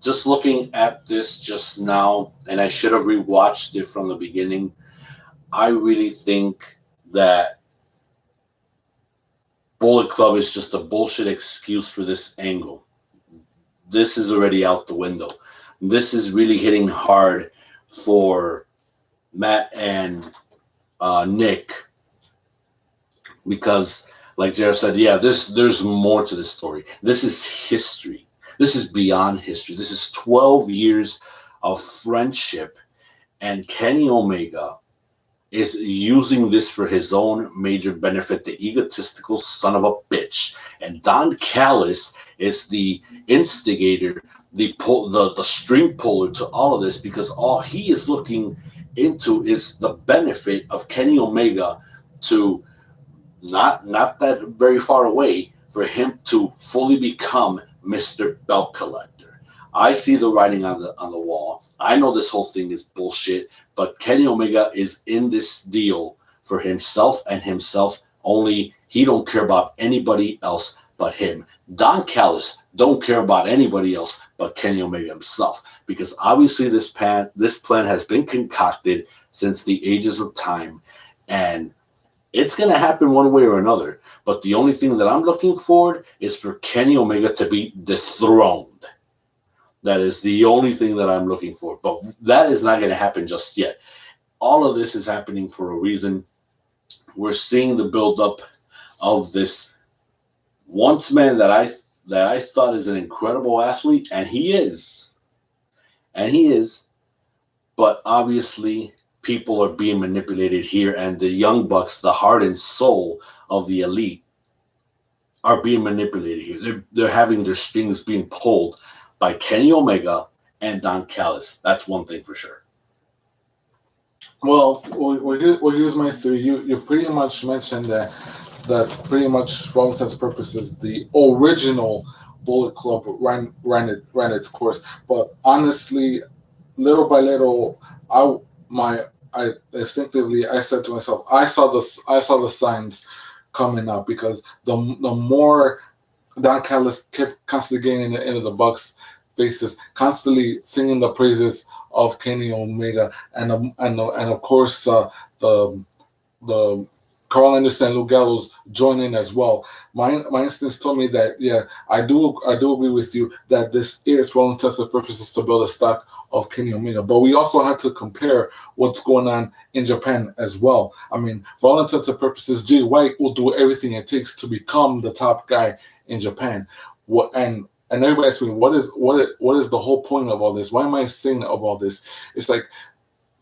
just looking at this just now, and I should have rewatched it from the beginning, I really think that Bullet Club is just a bullshit excuse for this angle. This is already out the window. This is really hitting hard for Matt and Nick, because, like Jared said, yeah, there's more to this story. This is history. This is beyond history. This is 12 years of friendship, and Kenny Omega is using this for his own major benefit, the egotistical son of a bitch. And Don Callis is the instigator, the string puller to all of this, because all he is looking into is the benefit of Kenny Omega to not that very far away, for him to fully become Mr. Belt Collector. I see the writing on the wall. I know this whole thing is bullshit, but Kenny Omega is in this deal for himself and himself only. He don't care about anybody else but him. Don Callis don't care about anybody else but Kenny Omega himself, because obviously this plan has been concocted since the ages of time, and it's going to happen one way or another. But the only thing that I'm looking for is for Kenny Omega to be dethroned. That is the only thing that I'm looking for. But that is not going to happen just yet. All of this is happening for a reason. We're seeing the buildup of this once man that I thought is an incredible athlete, and he is. And he is. But obviously, people are being manipulated here, and the Young Bucks, the heart and soul of the elite, are being manipulated here. They're having their strings being pulled by Kenny Omega and Don Callis. That's one thing for sure. Well, here's my theory. You pretty much mentioned that pretty much for all intents and purposes the original Bullet Club ran its course. But honestly, little by little, I instinctively I said to myself, I saw the signs coming up, because the more Don Callis kept constantly getting into the Bucks faces, constantly singing the praises of Kenny Omega, and of course the Carl Anderson and Lou Gallows join in as well. My instincts told me that I do agree with you that this is for all intents and purposes to build a stock of Kenny Omega, but we also had to compare what's going on in Japan as well. I mean, for all intents and purposes, Jay White will do everything it takes to become the top guy in Japan. And everybody asks me, what is the whole point of all this? Why am I saying of all this? It's like,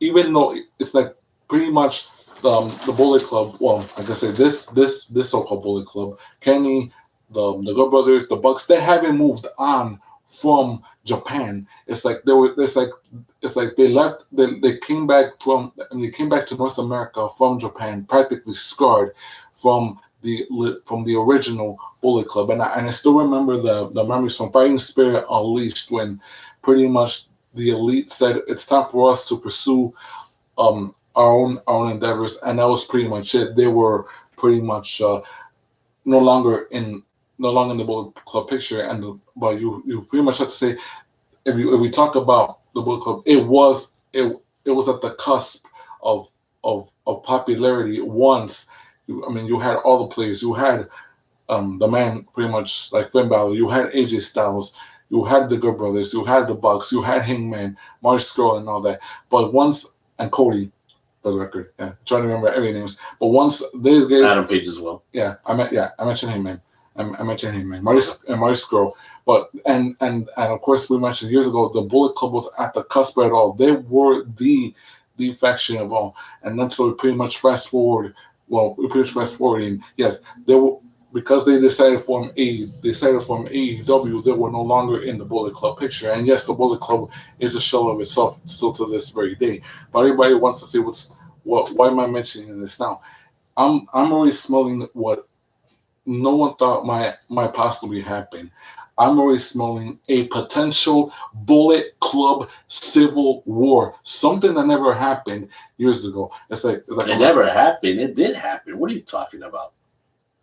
even though it's like pretty much the Bullet Club. Well, like I said, this so-called Bullet Club, Kenny, the Good Brothers, the Bucks, they haven't moved on from Japan. It's like they left. They came back to North America from Japan, practically scarred from the original Bullet Club, and I still remember the memories from Fighting Spirit Unleashed, when pretty much the elite said it's time for us to pursue our own endeavors, and that was pretty much it. They were pretty much no longer in the Bullet Club picture, but you pretty much have to say, if we talk about the Bullet Club, it was at the cusp of popularity. Once you had all the players. You had the man pretty much like Finn Balor. You had AJ Styles. You had the Good Brothers. You had the Bucks. You had Hangman, Marty Scurll, and all that. But and Cody, for the record, trying to remember every names. But once these guys, Adam Page as well. I mentioned Hangman. I mentioned Hangman, Marty Scurll. But and of course we mentioned years ago the Bullet Club was at the cusp of it all. They were the faction of all, and then so we pretty much fast forward. Well, we pretty much fast forwarding. Yes, they were, because they decided to form AEW. They were no longer in the Bullet Club picture. And yes, the Bullet Club is a shell of itself still to this very day. But everybody wants to say why am I mentioning this now? I'm already smelling what no one thought might possibly happen. I'm already smelling a potential Bullet Club civil war, something that never happened years ago. It's like it never happened. It did happen. What are you talking about?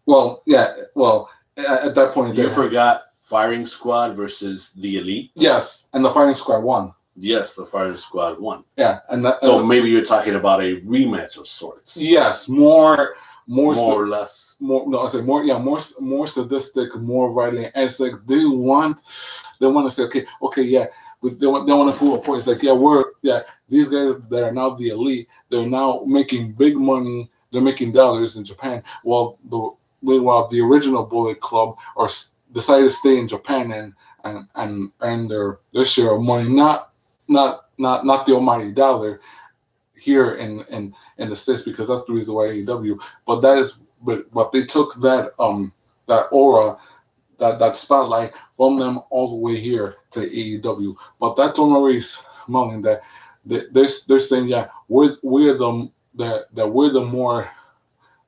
Well, yeah. Well, at that point, you forgot Firing Squad versus the Elite. Yes, and the Firing Squad won. Yes, the Firing Squad won. Yeah, so maybe you're talking about a rematch of sorts. Yes, more or less. More sadistic, more violent. It's like they want to say, okay, yeah. They want to prove a point. It's like, these guys that are now the Elite, they're now making big money. They're making dollars in Japan. Meanwhile, the original Bullet Club decided to stay in Japan and earn their share of money, not the almighty dollar here in the States, because that's the reason why AEW. But they took that aura, that spotlight from them all the way here to AEW. But that's already smelling that they're saying, we're the more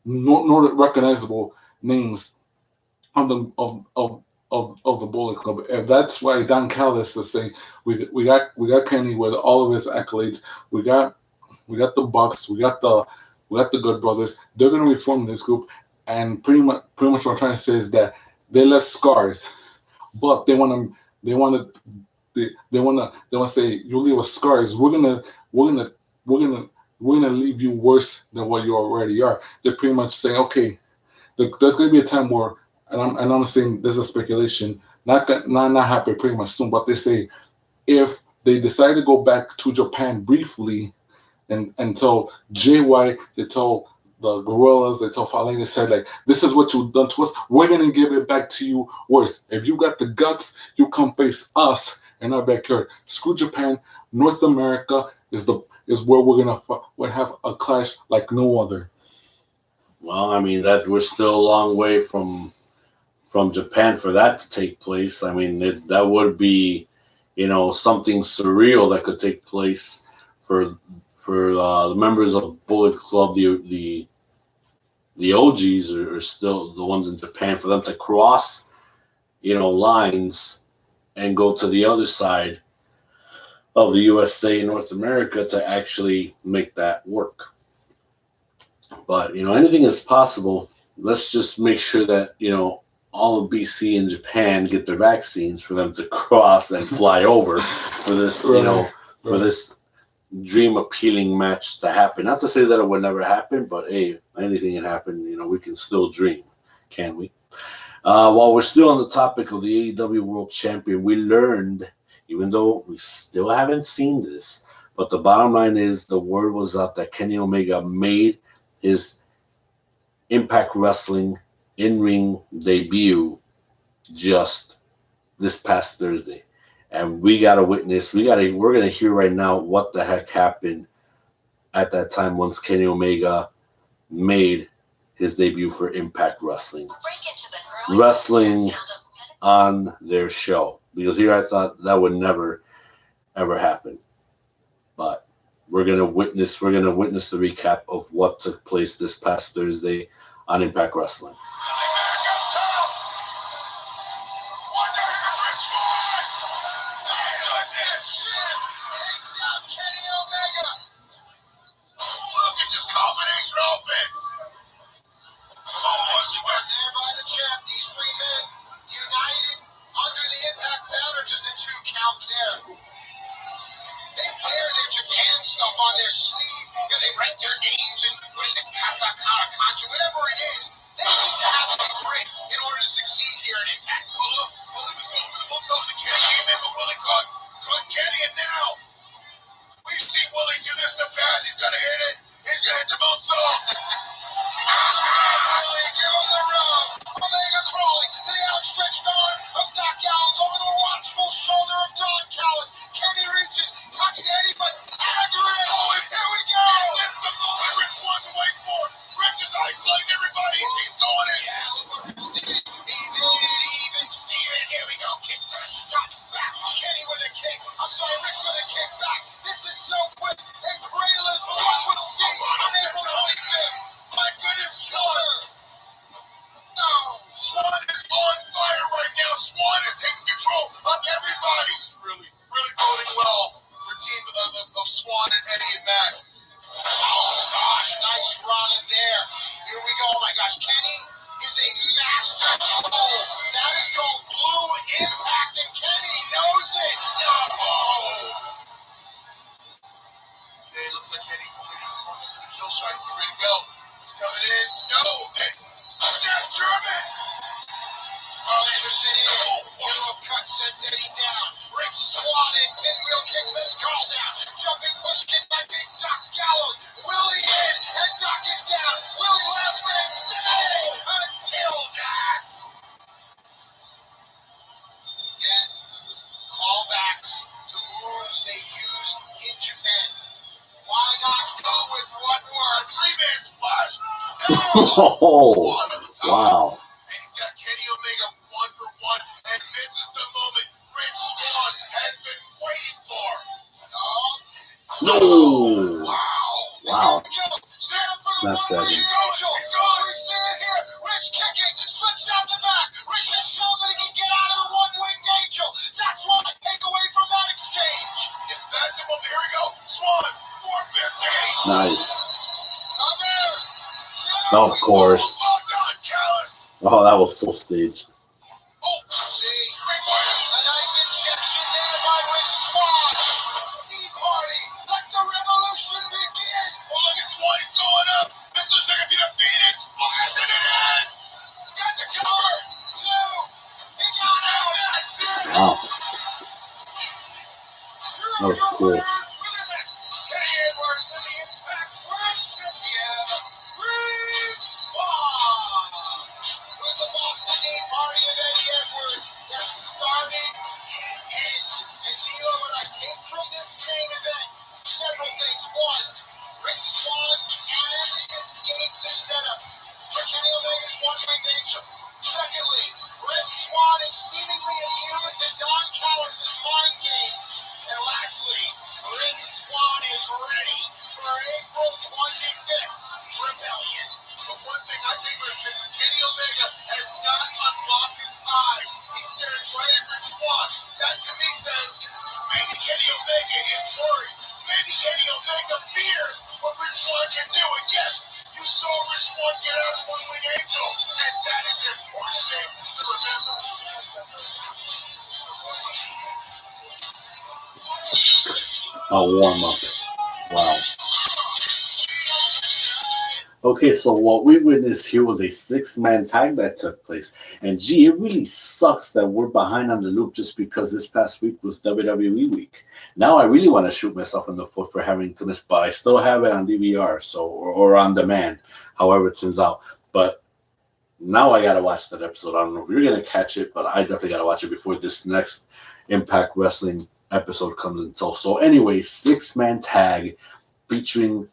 not recognizable names of the Bullet Club. If that's why Don Callis is saying we got Kenny with all of his accolades, we got the Bucks, we got the Good Brothers. They're gonna reform this group, and pretty much what I'm trying to say is that they left scars, but they want to say, you leave us scars. We're gonna leave you worse than what you already are. They're pretty much saying, okay, there's going to be a time where, and I'm saying this is speculation, not happen pretty much soon, but they say if they decide to go back to Japan briefly and tell JY, they tell the Gorillas, they tell Fale, they said like, this is what you've done to us. We're gonna give it back to you worse. If you got the guts, you come face us in our backyard. Screw Japan. North America is where we're gonna have a clash like no other. Well, I mean that we're still a long way from Japan for that to take place. I mean that would be, something surreal that could take place for the members of Bullet Club, the OGs are still the ones in Japan, for them to cross, lines and go to the other side of the USA, North America, to actually make that work. But, anything is possible. Let's just make sure that, all of BC and Japan get their vaccines for them to cross and fly over for this, for this dream appealing match to happen. Not to say that it would never happen, but hey, anything can happen. We can still dream, can we? While we're still on the topic of the AEW World Champion, we learned, even though we still haven't seen this, but the bottom line is the word was out that Kenny Omega made his Impact Wrestling in-ring debut just this past Thursday. And we got to witness, we're going to hear right now what the heck happened at that time once Kenny Omega made his debut for Impact Wrestling. Wrestling on their show. Because here I thought that would never, ever happen. But we're going to witness the recap of what took place this past Thursday on Impact Wrestling. Oh, wow. And he's got Kenny Omega 1-for-1, and this is the moment Rich Swann has been waiting for. No. Wow. Snapdragon. Rich kicking, slips out the back. Rich has shown that he can get out of the one-winged angel. That's what I take away from that exchange. Get back to him. Here we go. Swann, 450. Nice. Of course. Oh, that was so staged. Oh, see, a nice injection there by Rich Swann. Knee party, let the revolution begin. Oh, look at Swann, he's going up. This looks like a bit of Phoenix. Oh, yes, it is. He got out. That's it. Wow. That was cool. Kenny Edwards and the Impact World Champion, Rich Swann. It was the Boston Tea Party of Eddie Edwards that started and ends. And do you know what I take from this main event? Several things. One, Rich Swann can escape the setup for Kenny Omega's one-win nation. Secondly, Rich Swann is seemingly immune to Don Callis' mind games. And lastly, Rich Swann is ready for April 25th Rebellion. The one thing I think is Kenny Omega has not unlocked his eyes. He's staring right at Rich Swann. That to me says maybe Kenny Omega is worried. Maybe Kenny Omega fears what Rich Swann can do. And yes, you saw Rich Swann get out of one-wing angel, and that is an important thing to remember. A warm up. Wow. Okay, so what we witnessed here was a 6-man tag that took place. And gee, it really sucks that we're behind on the loop just because this past week was WWE week. Now I really want to shoot myself in the foot for having to miss, but I still have it on DVR, or on demand, however it turns out. But now I got to watch that episode. I don't know if you're going to catch it, but I definitely got to watch it before this next Impact Wrestling episode comes until. So anyway, 6-man tag featuring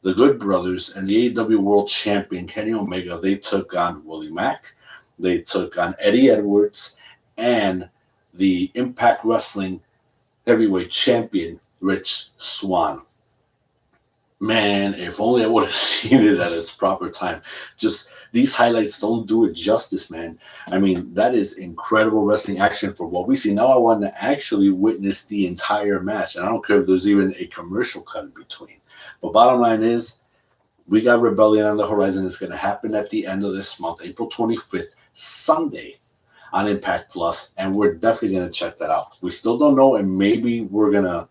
the Good Brothers and the AEW World Champion Kenny Omega. They took on Willie Mack, they took on Eddie Edwards, and the Impact Wrestling Heavyweight Champion Rich Swann. Man, if only I would have seen it at its proper time. Just these highlights don't do it justice, man. I mean, that is incredible wrestling action for what we see. Now I want to actually witness the entire match. And I don't care if there's even a commercial cut in between. But bottom line is, we got Rebellion on the horizon. It's going to happen at the end of this month, April 25th, Sunday, on Impact Plus. And we're definitely going to check that out. We still don't know, and maybe we're going to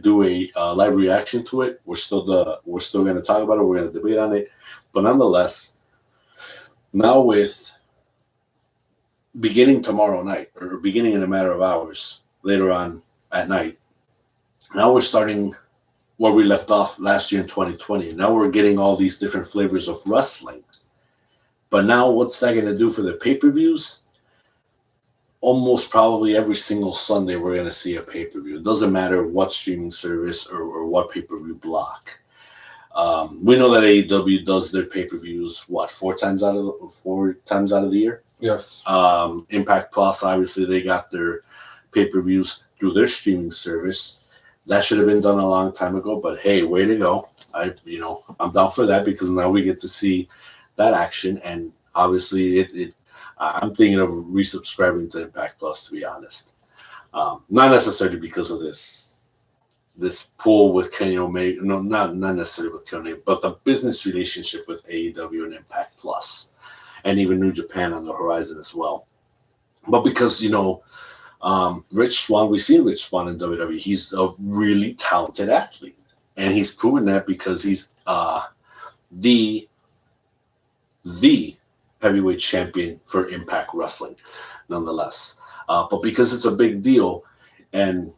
do a live reaction to it. We're still going to talk about it. We're going to debate on it. But nonetheless, now with beginning tomorrow night, or beginning in a matter of hours later on at night, now we're starting where we left off last year in 2020. Now we're getting all these different flavors of wrestling. But now what's that going to do for the pay-per-views? Almost probably every single Sunday we're going to see a pay-per-view. It doesn't matter what streaming service or what pay-per-view block. We know that AEW does their pay-per-views, four times out of the year? Yes. Impact Plus, obviously, they got their pay-per-views through their streaming service. That should have been done a long time ago, but hey, way to go. I'm down for that because now we get to see that action, and obviously I'm thinking of resubscribing to Impact Plus, to be honest. Not necessarily because of this pull with Kenny Omega. No, not necessarily with Kenny Omega, but the business relationship with AEW and Impact Plus, and even New Japan on the horizon as well. But because, Rich Swann, we've seen Rich Swann in WWE. He's a really talented athlete, and he's proven that because he's the heavyweight champion for Impact Wrestling, nonetheless. But because it's a big deal, and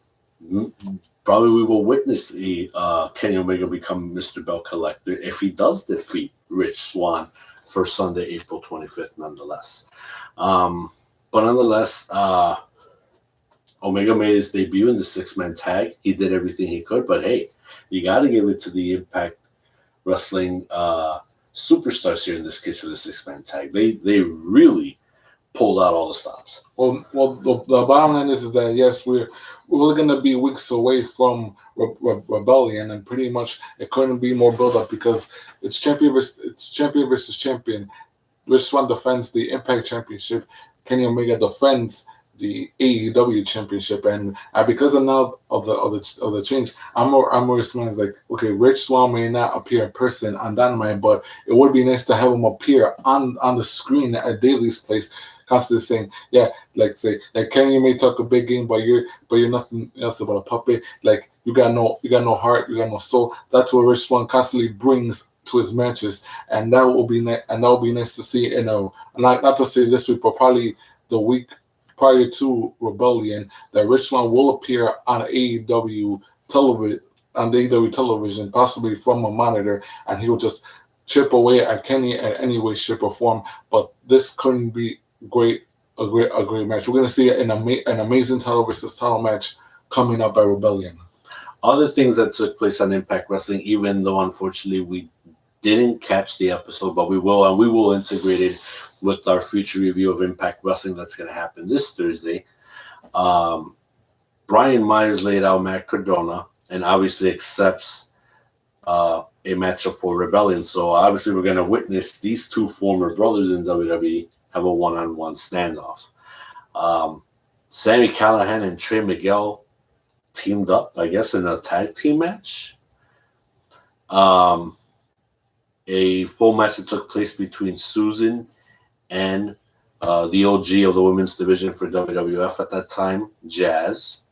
probably we will witness Kenny Omega become Mr. Belt Collector if he does defeat Rich Swann for Sunday, April 25th, nonetheless. But nonetheless, Omega made his debut in the 6-man tag. He did everything he could, but hey, you got to give it to the Impact Wrestling superstars here in this case for the 6-man tag. They really pulled out all the stops. Well, the bottom line is that yes, we're going to be weeks away from Rebellion, and pretty much it couldn't be more build up because it's champion versus champion. Rich Swann defends the Impact Championship. Kenny Omega defends the AEW Championship, and because of now of the change, I'm more Swann is like, okay, Rich Swann may not appear in person on Dynamite, but it would be nice to have him appear on the screen at Daily's place, constantly saying, yeah, like Kenny, you may talk a big game, but you're nothing else but a puppet. Like you got no heart, you got no soul. That's what Rich Swann constantly brings to his matches, and that will be and that will be nice to see. Not to say this week, but probably the week prior to Rebellion, that Richland will appear on AEW television, possibly from a monitor, and he will just chip away at Kenny in any way, shape, or form. But this couldn't be great. A great match. We're going to see an amazing title versus title match coming up at Rebellion. Other things that took place on Impact Wrestling, even though unfortunately we didn't catch the episode, but we will, and we will integrate it with our future review of Impact Wrestling that's going to happen this Thursday. Brian Myers laid out Matt Cardona and obviously accepts a matchup for Rebellion. So obviously we're going to witness these two former brothers in WWE have a one-on-one standoff. Sammy Callahan and Trey Miguel teamed up, I guess, in a tag team match. A full match that took place between Susan and the OG of the women's division for WWF at that time, Jazz.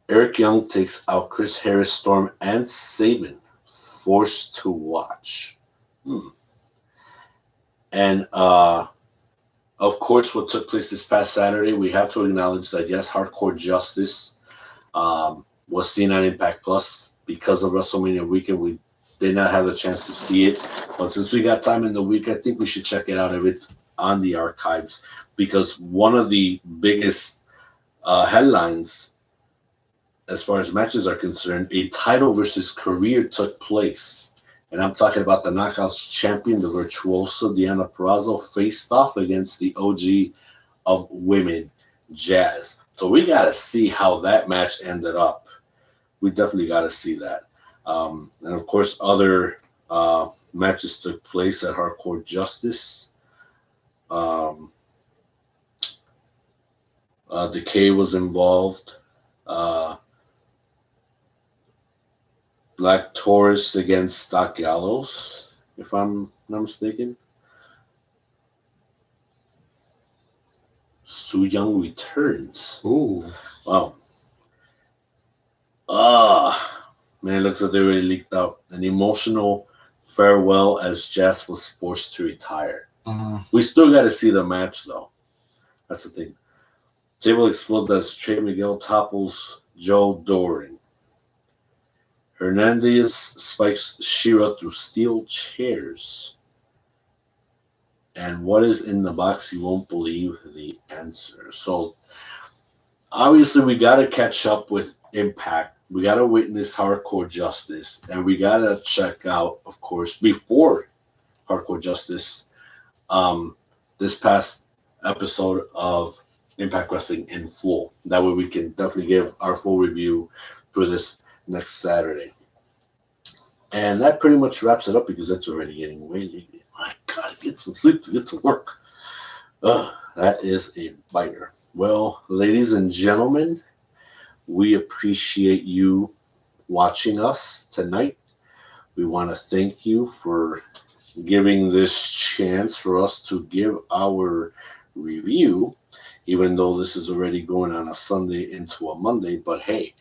Eric Young takes out Chris Harris, Storm, and Sabin. Forced to watch. And, of course, what took place this past Saturday, we have to acknowledge that, yes, Hardcore Justice was seen on Impact Plus because of WrestleMania weekend. We did not have the chance to see it. But since we got time in the week, I think we should check it out if it's on the archives. Because one of the biggest headlines, as far as matches are concerned, a title versus career took place. And I'm talking about the Knockouts champion, the Virtuoso Deonna Purrazzo, faced off against the OG of women, Jazz. So we got to see how that match ended up. We definitely got to see that. And, of course, other matches took place at Hardcore Justice. Decay was involved. Black Taurus against Doc Gallows, if I'm not mistaken. Su Yung returns. Ooh. Wow. Man, it looks like they already leaked out an emotional farewell as Jazz was forced to retire. We still got to see the match, though. That's the thing. Table explodes as Trey Miguel topples Joe Doring. Hernandez spikes Shira through steel chairs. And what is in the box? You won't believe the answer. So, obviously, we got to catch up with Impact. We got to witness Hardcore Justice. And we got to check out, of course, before Hardcore Justice, this past episode of Impact Wrestling in full. That way we can definitely give our full review for this next Saturday. And that pretty much wraps it up because it's already getting way late. I gotta get some sleep to get to work. That is a biter. Well, ladies and gentlemen, we appreciate you watching us tonight. We want to thank you for giving this chance for us to give our review, even though this is already going on a Sunday into a Monday. But hey,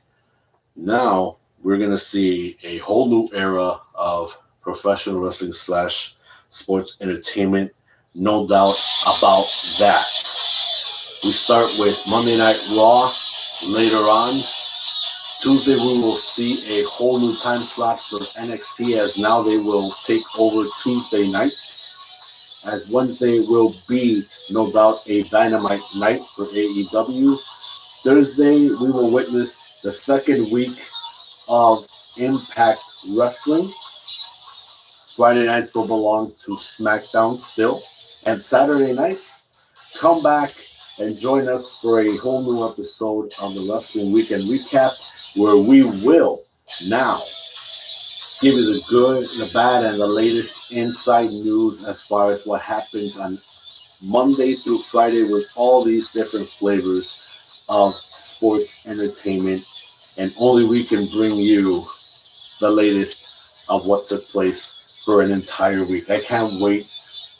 now we're going to see a whole new era of professional wrestling / sports entertainment. No doubt about that. We start with Monday Night Raw later on. Tuesday, we will see a whole new time slot for NXT, as now they will take over Tuesday nights. As Wednesday will be, no doubt, a Dynamite night for AEW. Thursday, we will witness the second week of Impact Wrestling. Friday nights will belong to SmackDown still. And Saturday nights, come back and join us for a whole new episode of the Wrestling Weekend Recap, where we will now give you the good, the bad, and the latest inside news as far as what happens on Monday through Friday with all these different flavors of sports entertainment. And only we can bring you the latest of what took place for an entire week. I can't wait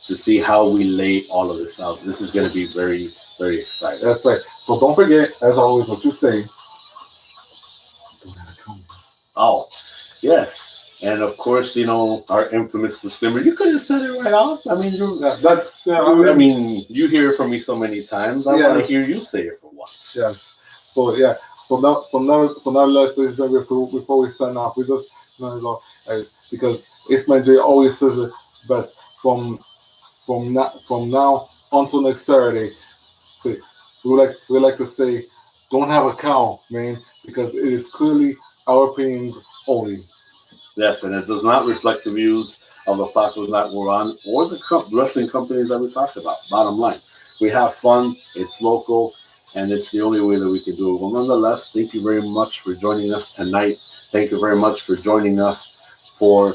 to see how we lay all of this out. This is going to be very, very exciting. That's right. So don't forget, as always, what you say. Oh, yes. And of course, our infamous disclaimer. You could have said it right off. I mean, I I mean, you hear it from me so many times. I want to hear you say it for once. Yes. So yeah. For now, ladies and gentlemen, before we sign off, we just because Ismail J always says it best. From now until next Saturday, we like to say, don't have a cow, man, because it is clearly our opinions only. Yes, and it does not reflect the views of the platform that we're on or the wrestling companies that we talk about. Bottom line, we have fun, it's local, and it's the only way that we can do it. Well, nonetheless, thank you very much for joining us tonight. Thank you very much for joining us for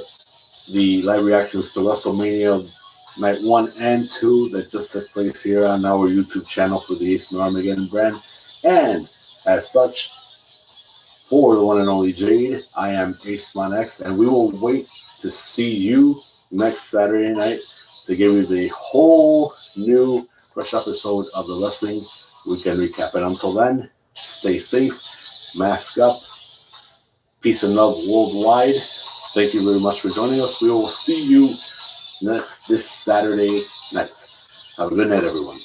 the live reactions to WrestleMania Night 1 and 2 that just took place here on our YouTube channel for the Ace and Armageddon brand. And as such, for the one and only Jade, I am Aceman X, and we will wait to see you next Saturday night to give you the whole new fresh episode of the Wrestling Weekend Recap. And until then, stay safe, mask up, peace and love worldwide. Thank you very much for joining us. We will see you this Saturday night. Have a good night, everyone.